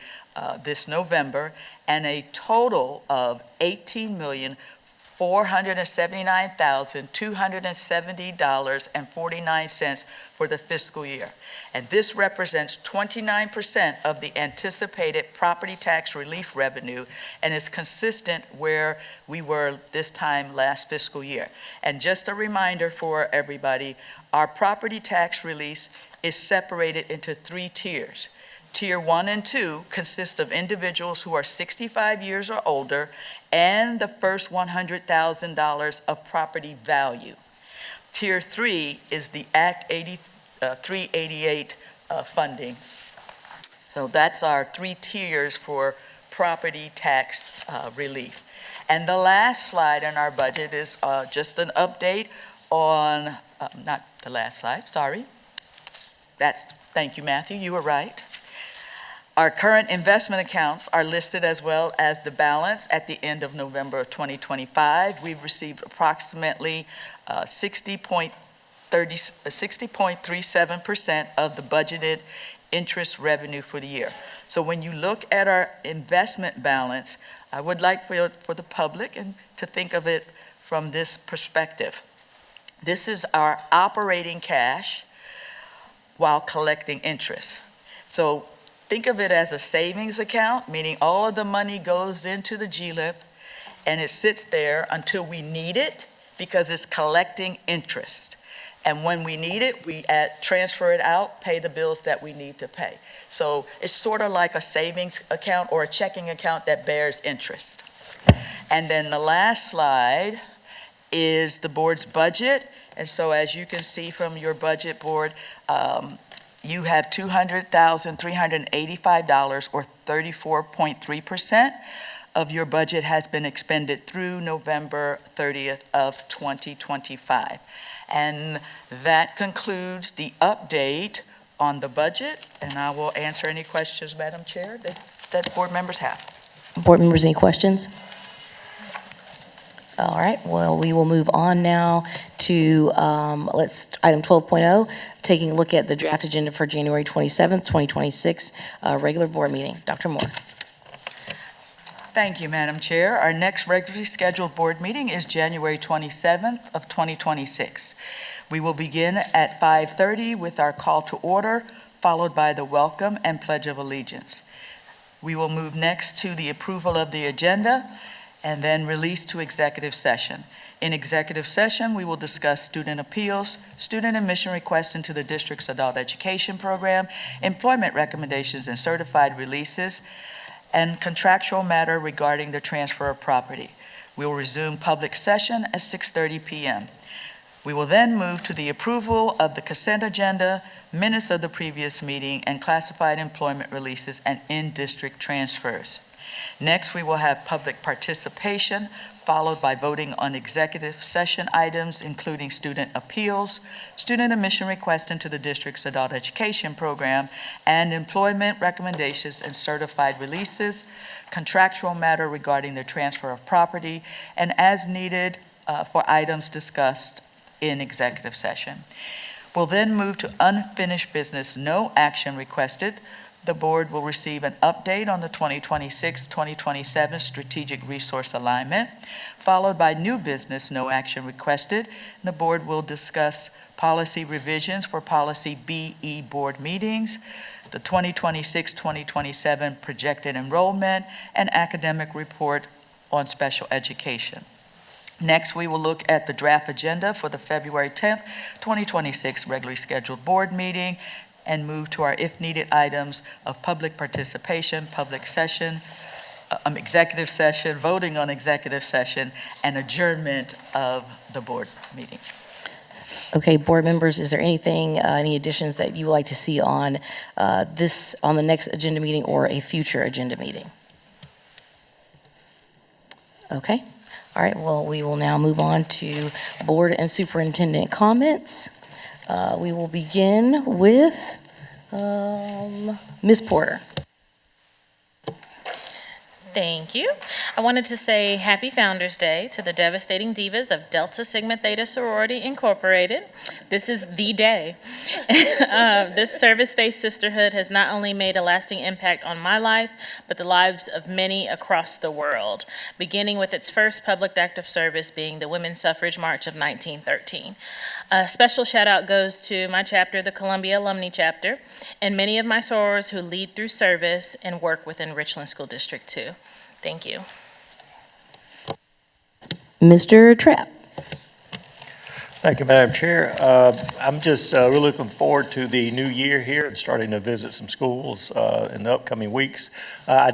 this November, and a total of $18,479,270.49 for the fiscal year. And this represents 29% of the anticipated property tax relief revenue and is consistent where we were this time last fiscal year. And just a reminder for everybody, our property tax release is separated into 3 tiers. Tier 1 and 2 consist of individuals who are 65 years or older and the first $100,000 of property value. Tier 3 is the Act 388 funding. So that's our 3 tiers for property tax relief. And the last slide in our budget is just an update on, not the last slide, sorry. Thank you, Matthew, you were right. Our current investment accounts are listed as well as the balance at the end of November of 2025. We've received approximately 60.37% of the budgeted interest revenue for the year. So when you look at our investment balance, I would like for the public and to think of it from this perspective. This is our operating cash while collecting interest. So think of it as a savings account, meaning all of the money goes into the GLIP, and it sits there until we need it because it's collecting interest. And when we need it, we transfer it out, pay the bills that we need to pay. So it's sort of like a savings account or a checking account that bears interest. And then the last slide is the board's budget. And so as you can see from your budget board, you have $200,385 or 34.3% of your budget has been expended through November 30th of 2025. And that concludes the update on the budget, and I will answer any questions, Madam Chair, that board members have. Board members, any questions? All right, well, we will move on now to item 12.0, taking a look at the draft agenda for January 27th, 2026, regular board meeting. Dr. Moore. Thank you, Madam Chair. Our next regularly scheduled board meeting is January 27th of 2026. We will begin at 5:30 with our call to order, followed by the welcome and pledge of allegiance. We will move next to the approval of the agenda and then release to executive session. In executive session, we will discuss student appeals, student admission requests into the district's adult education program, employment recommendations and certified releases, and contractual matter regarding the transfer of property. We will resume public session at 6:30 p.m. We will then move to the approval of the consent agenda, minutes of the previous meeting, and classified employment releases and in-district transfers. Next, we will have public participation, followed by voting on executive session items, including student appeals, student admission requests into the district's adult education program, and employment recommendations and certified releases, contractual matter regarding the transfer of property, and as needed for items discussed in executive session. We'll then move to unfinished business, no action requested. The board will receive an update on the 2026-2027 strategic resource alignment, followed by new business, no action requested. The board will discuss policy revisions for policy BE board meetings, the 2026-2027 projected enrollment, and academic report on special education. Next, we will look at the draft agenda for the February 10th, 2026 regularly scheduled board meeting and move to our if needed items of public participation, public session, executive session, voting on executive session, and adjournment of the board meeting. Okay, board members, is there anything, any additions that you would like to see on on the next agenda meeting or a future agenda meeting? Okay. All right, well, we will now move on to board and superintendent comments. We will begin with Ms. Porter. Thank you. I wanted to say Happy Founders Day to the devastating divas of Delta Sigma Theta Sorority Incorporated. This is the day. This service-based sisterhood has not only made a lasting impact on my life, but the lives of many across the world, beginning with its first public act of service being the Women's Suffrage March of 1913. A special shout out goes to my chapter, the Columbia Alumni Chapter, and many of my sorors who lead through service and work within Richland School District 2. Thank you. Mr. Trapp. Thank you, Madam Chair. I'm just really looking forward to the new year here and starting to visit some schools in the upcoming weeks. I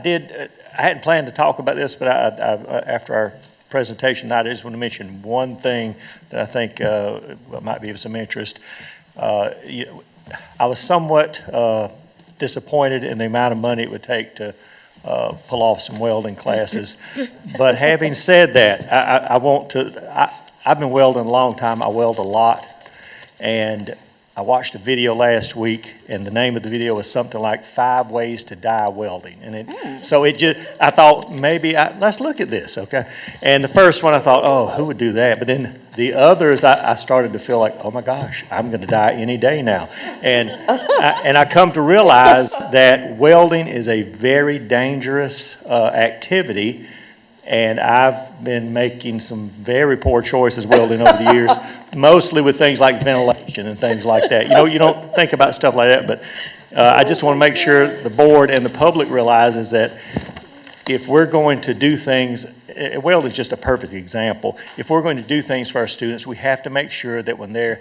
hadn't planned to talk about this, but after our presentation tonight, I just want to mention one thing that I think might be of some interest. I was somewhat disappointed in the amount of money it would take to pull off some welding classes. But having said that, I've been welding a long time. I weld a lot. And I watched a video last week, and the name of the video was something like 5 Ways to Die Welding. And I thought maybe let's look at this, okay? And the first one I thought, oh, who would do that? But then the others, I started to feel like, oh my gosh, I'm going to die any day now. And I come to realize that welding is a very dangerous activity. And I've been making some very poor choices welding over the years, mostly with things like ventilation and things like that. You don't think about stuff like that, but I just want to make sure the board and the public realizes that if we're going to do things, Weld is just a perfect example. If we're going to do things for our students, we have to make sure that when they're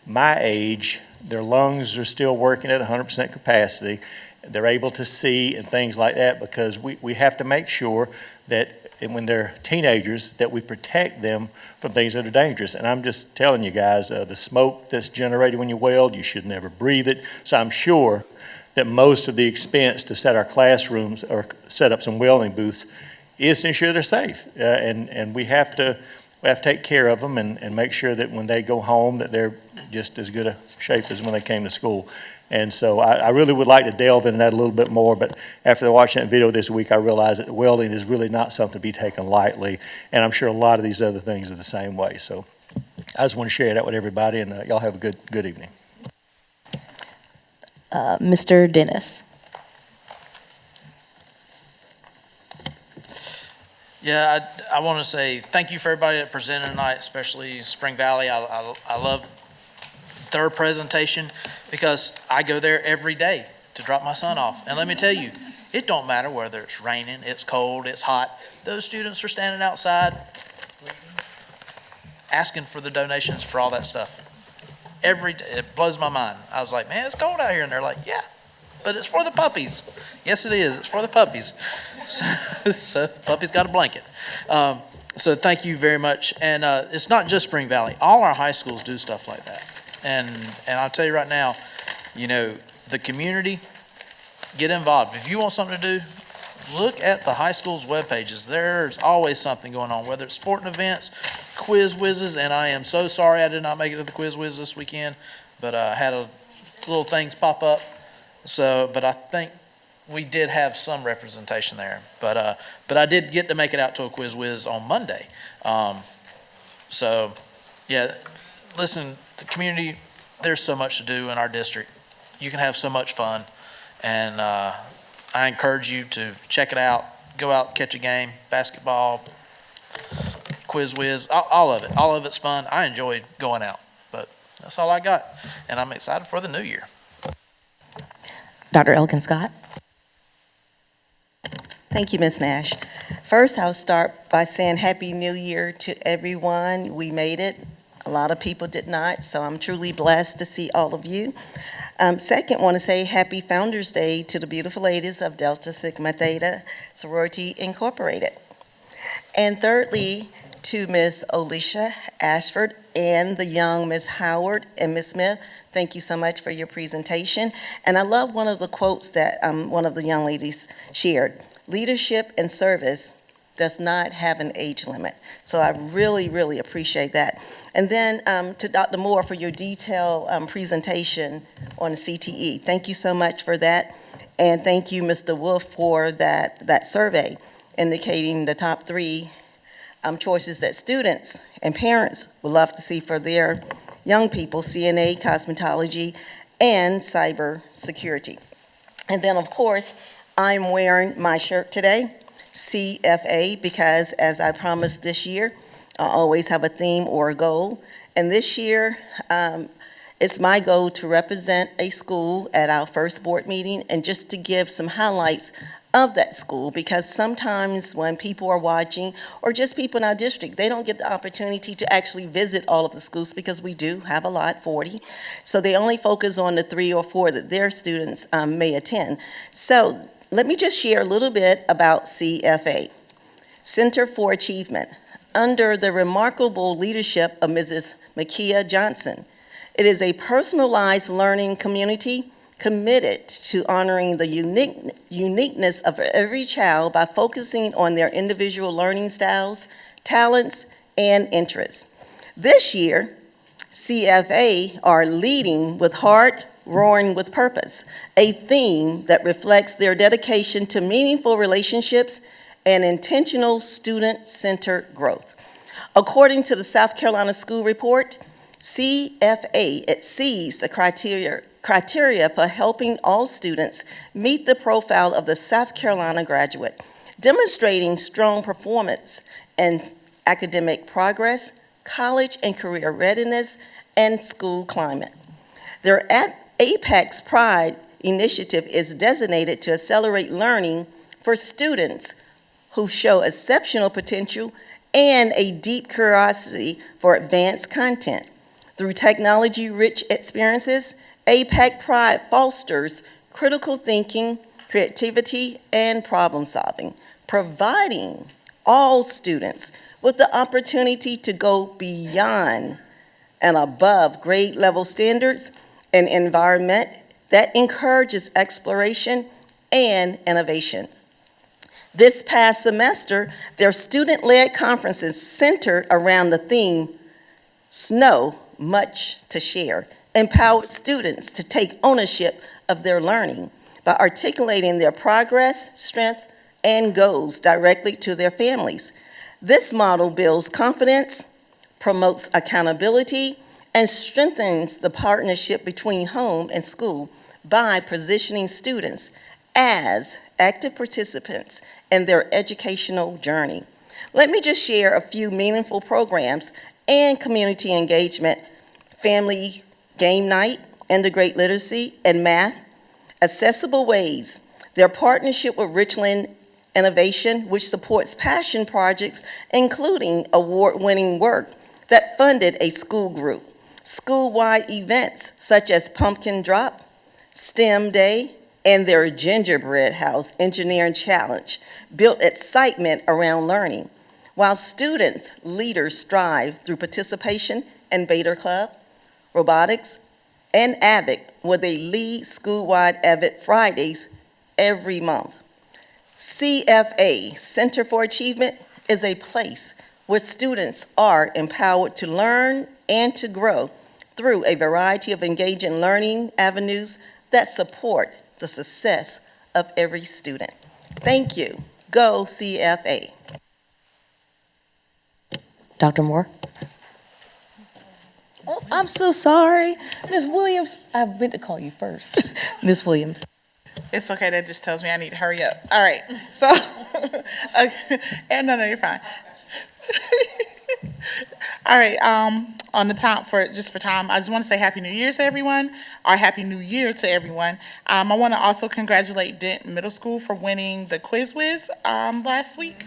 my age, their lungs are still working at 100% capacity, they're able to see and things like that, because we have to make sure that when they're teenagers, that we protect them from things that are dangerous. And I'm just telling you guys, the smoke that's generated when you weld, you should never breathe it. So I'm sure that most of the expense to set our classrooms or set up some welding booths is to ensure they're safe. And we have to take care of them and make sure that when they go home that they're just as good a shape as when they came to school. And so I really would like to delve into that a little bit more, but after watching that video this week, I realized that welding is really not something to be taken lightly, and I'm sure a lot of these other things are the same way. So I just want to share that with everybody, and y'all have a good evening. Mr. Dennis. Yeah, I want to say thank you for everybody that presented tonight, especially Spring Valley. I love their presentation because I go there every day to drop my son off. And let me tell you, it don't matter whether it's raining, it's cold, it's hot. Those students are standing outside asking for the donations for all that stuff. Every day, it blows my mind. I was like, man, it's cold out here. And they're like, yeah, but it's for the puppies. Yes, it is. It's for the puppies. So puppies got a blanket. So thank you very much. And it's not just Spring Valley. All our high schools do stuff like that. And I'll tell you right now, the community, get involved. If you want something to do, look at the high school's web pages. There's always something going on, whether it's sporting events, quiz whizzes, and I am so sorry I did not make it to the quiz whiz this weekend, but I had little things pop up. So, but I think we did have some representation there. But I did get to make it out to a quiz whiz on Monday. So, yeah, listen, the community, there's so much to do in our district. You can have so much fun, and I encourage you to check it out. Go out, catch a game, basketball, quiz whiz, all of it. All of it's fun. I enjoyed going out, but that's all I got, and I'm excited for the new year. Dr. Elkin Scott. Thank you, Ms. Nash. First, I'll start by saying Happy New Year to everyone. We made it. A lot of people did not, so I'm truly blessed to see all of you. Second, I want to say Happy Founders Day to the beautiful ladies of Delta Sigma Theta Sorority Incorporated. And thirdly, to Ms. Alicia Ashford and the young Ms. Howard and Ms. Smith, thank you so much for your presentation. And I love one of the quotes that one of the young ladies shared. Leadership and service does not have an age limit. So I really, really appreciate that. And then to Dr. Moore for your detailed presentation on the CTE. Thank you so much for that. And thank you, Mr. Wolf, for that survey indicating the top 3 choices that students and parents would love to see for their young people: CNA, cosmetology, and cyber security. And then, of course, I'm wearing my shirt today, CFA, because as I promised this year, I always have a theme or a goal. And this year, it's my goal to represent a school at our first board meeting and just to give some highlights of that school, because sometimes when people are watching, or just people in our district, they don't get the opportunity to actually visit all of the schools, because we do have a lot, 40. So they only focus on the 3 or 4 that their students may attend. So let me just share a little bit about CFA, Center for Achievement, under the remarkable leadership of Mrs. Makia Johnson. It is a personalized learning community committed to honoring the uniqueness of every child by focusing on their individual learning styles, talents, and interests. This year, CFA are leading with heart, roaring with purpose, a theme that reflects their dedication to meaningful relationships and intentional student-centered growth. According to the South Carolina School Report, CFA exceeds the criteria for helping all students meet the profile of the South Carolina graduate, demonstrating strong performance and academic progress, college and career readiness, and school climate. Their Apex Pride initiative is designated to accelerate learning for students who show exceptional potential and a deep curiosity for advanced content. Through technology-rich experiences, APAC Pride fosters critical thinking, creativity, and problem-solving, providing all students with the opportunity to go beyond and above grade level standards, an environment that encourages exploration and innovation. This past semester, their student-led conferences centered around the theme, Snow, Much to Share, empowered students to take ownership of their learning by articulating their progress, strength, and goals directly to their families. This model builds confidence, promotes accountability, and strengthens the partnership between home and school by positioning students as active participants in their educational journey. Let me just share a few meaningful programs and community engagement: family game night, integrate literacy and math, accessible ways, their partnership with Richland Innovation, which supports passion projects, including award-winning work that funded a school group, school-wide events such as Pumpkin Drop, STEM Day, and their Gingerbread House Engineering Challenge built excitement around learning, while students, leaders strive through participation in Bader Club, robotics, and AVIC, where they lead school-wide AVIC Fridays every month. CFA, Center for Achievement, is a place where students are empowered to learn and to grow through a variety of engaging learning avenues that support the success of every student. Thank you. Go CFA. Dr. Moore? Oh, I'm so sorry. Ms. Williams, I meant to call you first. Ms. Williams. It's okay, that just tells me I need to hurry up. All right, so, and no, you're fine. All right, on the top for time, I just want to say Happy New Year to everyone, or Happy New Year to everyone. I want to also congratulate Denton Middle School for winning the Quiz Whiz last week.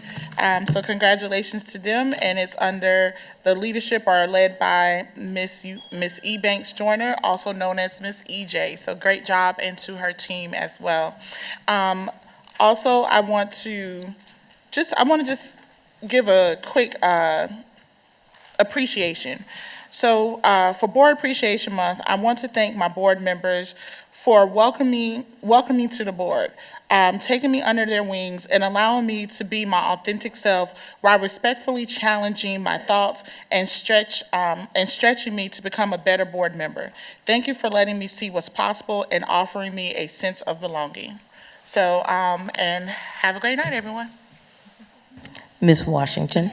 So congratulations to them, and it's under the leadership or led by Miss E. Banks Joyner, also known as Miss EJ. So great job, and to her team as well. Also, I want to just give a quick appreciation. So for Board Appreciation Month, I want to thank my board members for welcoming to the board, taking me under their wings and allowing me to be my authentic self while respectfully challenging my thoughts and stretching me to become a better board member. Thank you for letting me see what's possible and offering me a sense of belonging. So, and have a great night, everyone. Ms. Washington.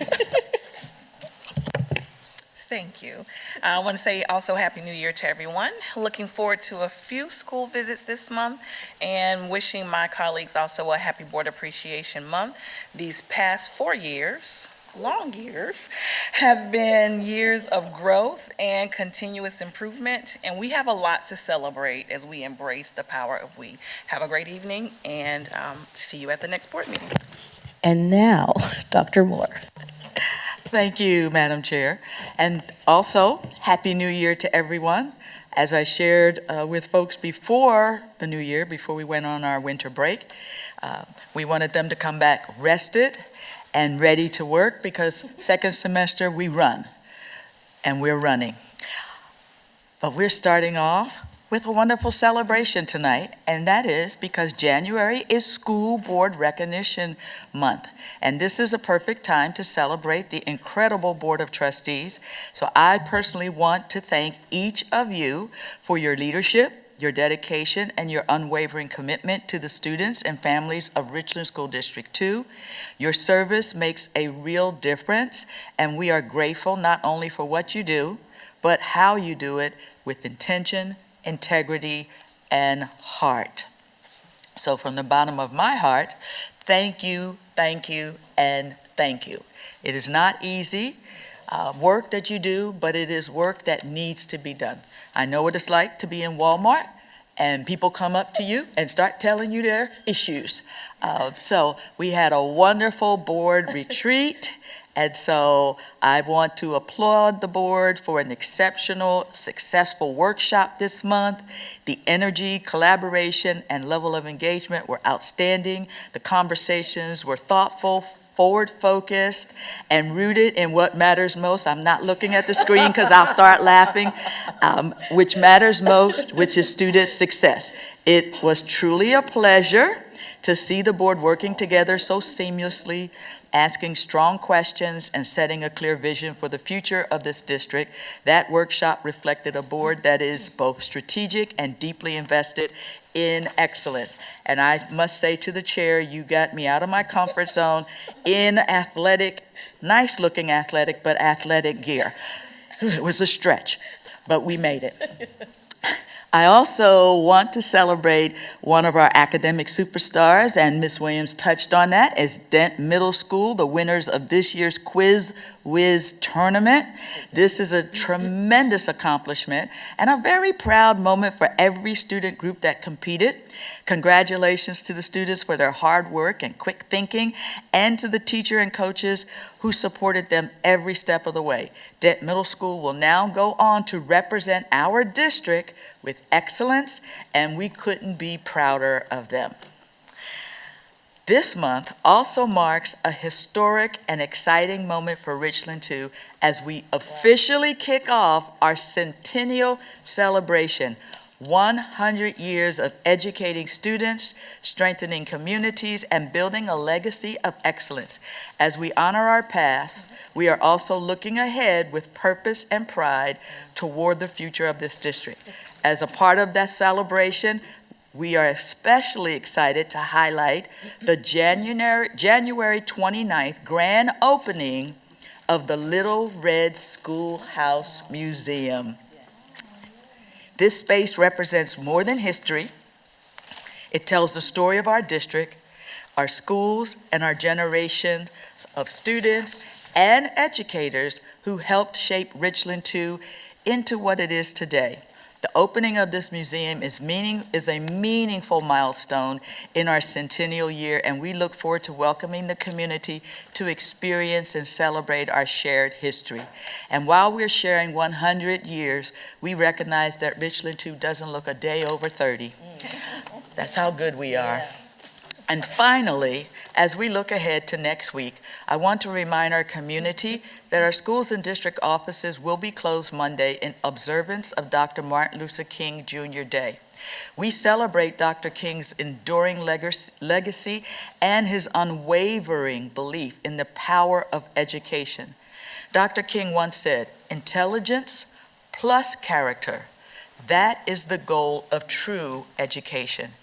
Thank you. I want to say also Happy New Year to everyone. Looking forward to a few school visits this month and wishing my colleagues also a happy Board Appreciation Month. These past 4 years, long years, have been years of growth and continuous improvement, and we have a lot to celebrate as we embrace the power of we. Have a great evening, and see you at the next board meeting. And now, Dr. Moore. Thank you, Madam Chair. And also, Happy New Year to everyone. As I shared with folks before the new year, before we went on our winter break, we wanted them to come back rested and ready to work, because second semester we run, and we're running. But we're starting off with a wonderful celebration tonight, and that is because January is School Board Recognition Month. And this is a perfect time to celebrate the incredible Board of Trustees. So I personally want to thank each of you for your leadership, your dedication, and your unwavering commitment to the students and families of Richland School District 2. Your service makes a real difference, and we are grateful not only for what you do, but how you do it with intention, integrity, and heart. So from the bottom of my heart, thank you, and thank you. It is not easy work that you do, but it is work that needs to be done. I know what it's like to be in Walmart and people come up to you and start telling you their issues. So we had a wonderful board retreat. And so I want to applaud the board for an exceptional, successful workshop this month. The energy, collaboration, and level of engagement were outstanding. The conversations were thoughtful, forward-focused, and rooted in what matters most. I'm not looking at the screen because I'll start laughing. Which matters most, which is student success. It was truly a pleasure to see the board working together so seamlessly, asking strong questions and setting a clear vision for the future of this district. That workshop reflected a board that is both strategic and deeply invested in excellence. And I must say to the chair, you got me out of my comfort zone in athletic, nice-looking athletic, but athletic gear. It was a stretch, but we made it. I also want to celebrate one of our academic superstars, and Ms. Williams touched on that, as Dent Middle School, the winners of this year's Quiz Whiz tournament. This is a tremendous accomplishment and a very proud moment for every student group that competed. Congratulations to the students for their hard work and quick thinking, and to the teacher and coaches who supported them every step of the way. Dent Middle School will now go on to represent our district with excellence, and we couldn't be prouder of them. This month also marks a historic and exciting moment for Richland 2 as we officially kick off our centennial celebration. 100 years of educating students, strengthening communities, and building a legacy of excellence. As we honor our past, we are also looking ahead with purpose and pride toward the future of this district. As a part of that celebration, we are especially excited to highlight the January 29th grand opening of the Little Red Schoolhouse Museum. This space represents more than history. It tells the story of our district, our schools, and our generations of students and educators who helped shape Richland 2 into what it is today. The opening of this museum is a meaningful milestone in our centennial year, and we look forward to welcoming the community to experience and celebrate our shared history. And while we're sharing 100 years, we recognize that Richland 2 doesn't look a day over 30. That's how good we are. And finally, as we look ahead to next week, I want to remind our community that our schools and district offices will be closed Monday in observance of Dr. Martin Luther King Jr. Day. We celebrate Dr. King's enduring legacy and his unwavering belief in the power of education. Dr. King once said, "Intelligence plus character, that is the goal of true education."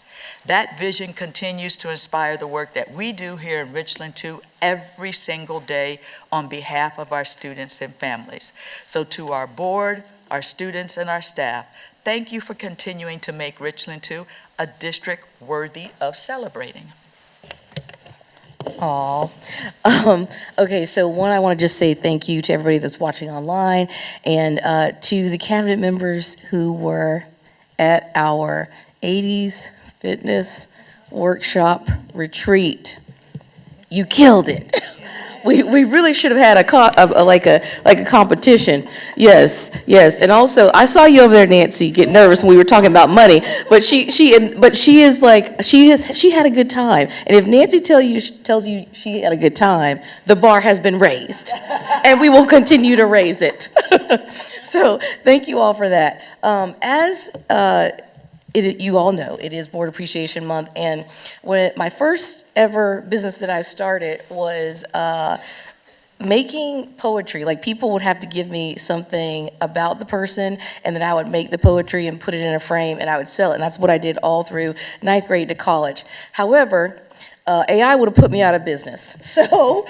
That vision continues to inspire the work that we do here in Richland 2 every single day on behalf of our students and families. So to our board, our students, and our staff, thank you for continuing to make Richland 2 a district worthy of celebrating. Aw. Okay, so one, I want to just say thank you to everybody that's watching online, and to the cabinet members who were at our 80s fitness workshop retreat. You killed it. We really should have had a competition. Yes. And also, I saw you over there, Nancy, get nervous when we were talking about money. But she had a good time. And if Nancy tells you she had a good time, the bar has been raised, and we will continue to raise it. So thank you all for that. You all know, it is Board Appreciation Month, and when my first ever business that I started was making poetry. Like, people would have to give me something about the person, and then I would make the poetry and put it in a frame, and I would sell it, and that's what I did all through 9th grade to college. However, AI would have put me out of business. So,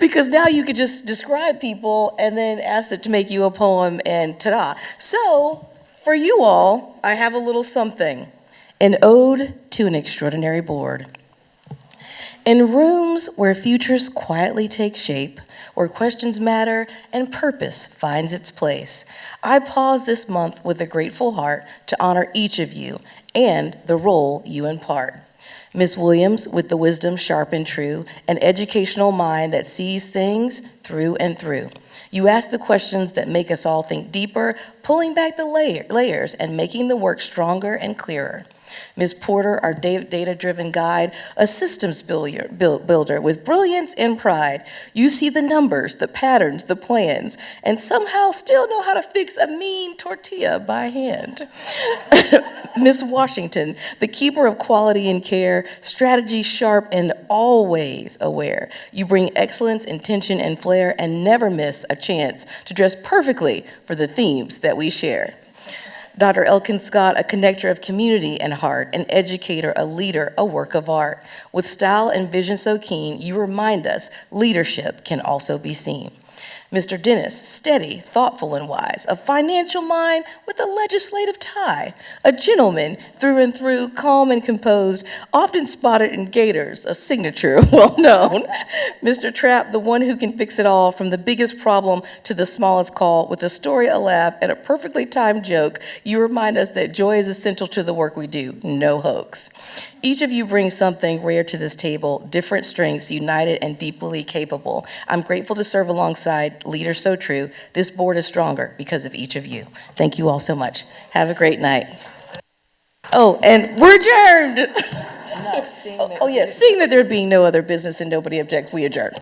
because now you could just describe people and then ask it to make you a poem, and ta-da. So, for you all, I have a little something, an ode to an extraordinary board. In rooms where futures quietly take shape, where questions matter and purpose finds its place, I pause this month with a grateful heart to honor each of you and the role you impart. Ms. Williams, with the wisdom sharp and true, an educational mind that sees things through and through. You ask the questions that make us all think deeper, pulling back the layers and making the work stronger and clearer. Ms. Porter, our data-driven guide, a systems builder with brilliance and pride. You see the numbers, the patterns, the plans, and somehow still know how to fix a mean tortilla by hand. Ms. Washington, the keeper of quality and care, strategy sharp and always aware. You bring excellence, intention, and flair and never miss a chance to dress perfectly for the themes that we share. Dr. Elkin Scott, a connector of community and heart, an educator, a leader, a work of art. With style and vision so keen, you remind us leadership can also be seen. Mr. Dennis, steady, thoughtful, and wise, a financial mind with a legislative tie, a gentleman through and through, calm and composed, often spotted in gaiters, a signature well known. Mr. Trapp, the one who can fix it all, from the biggest problem to the smallest call, with a story, a laugh, and a perfectly timed joke, you remind us that joy is essential to the work we do, no hoax. Each of you brings something rare to this table, different strengths, united and deeply capable. I'm grateful to serve alongside leaders so true. This board is stronger because of each of you. Thank you all so much. Have a great night. Oh, and we're adjourned. No, seeing that. Oh, yes, seeing that there being no other business and nobody objects, we adjourn.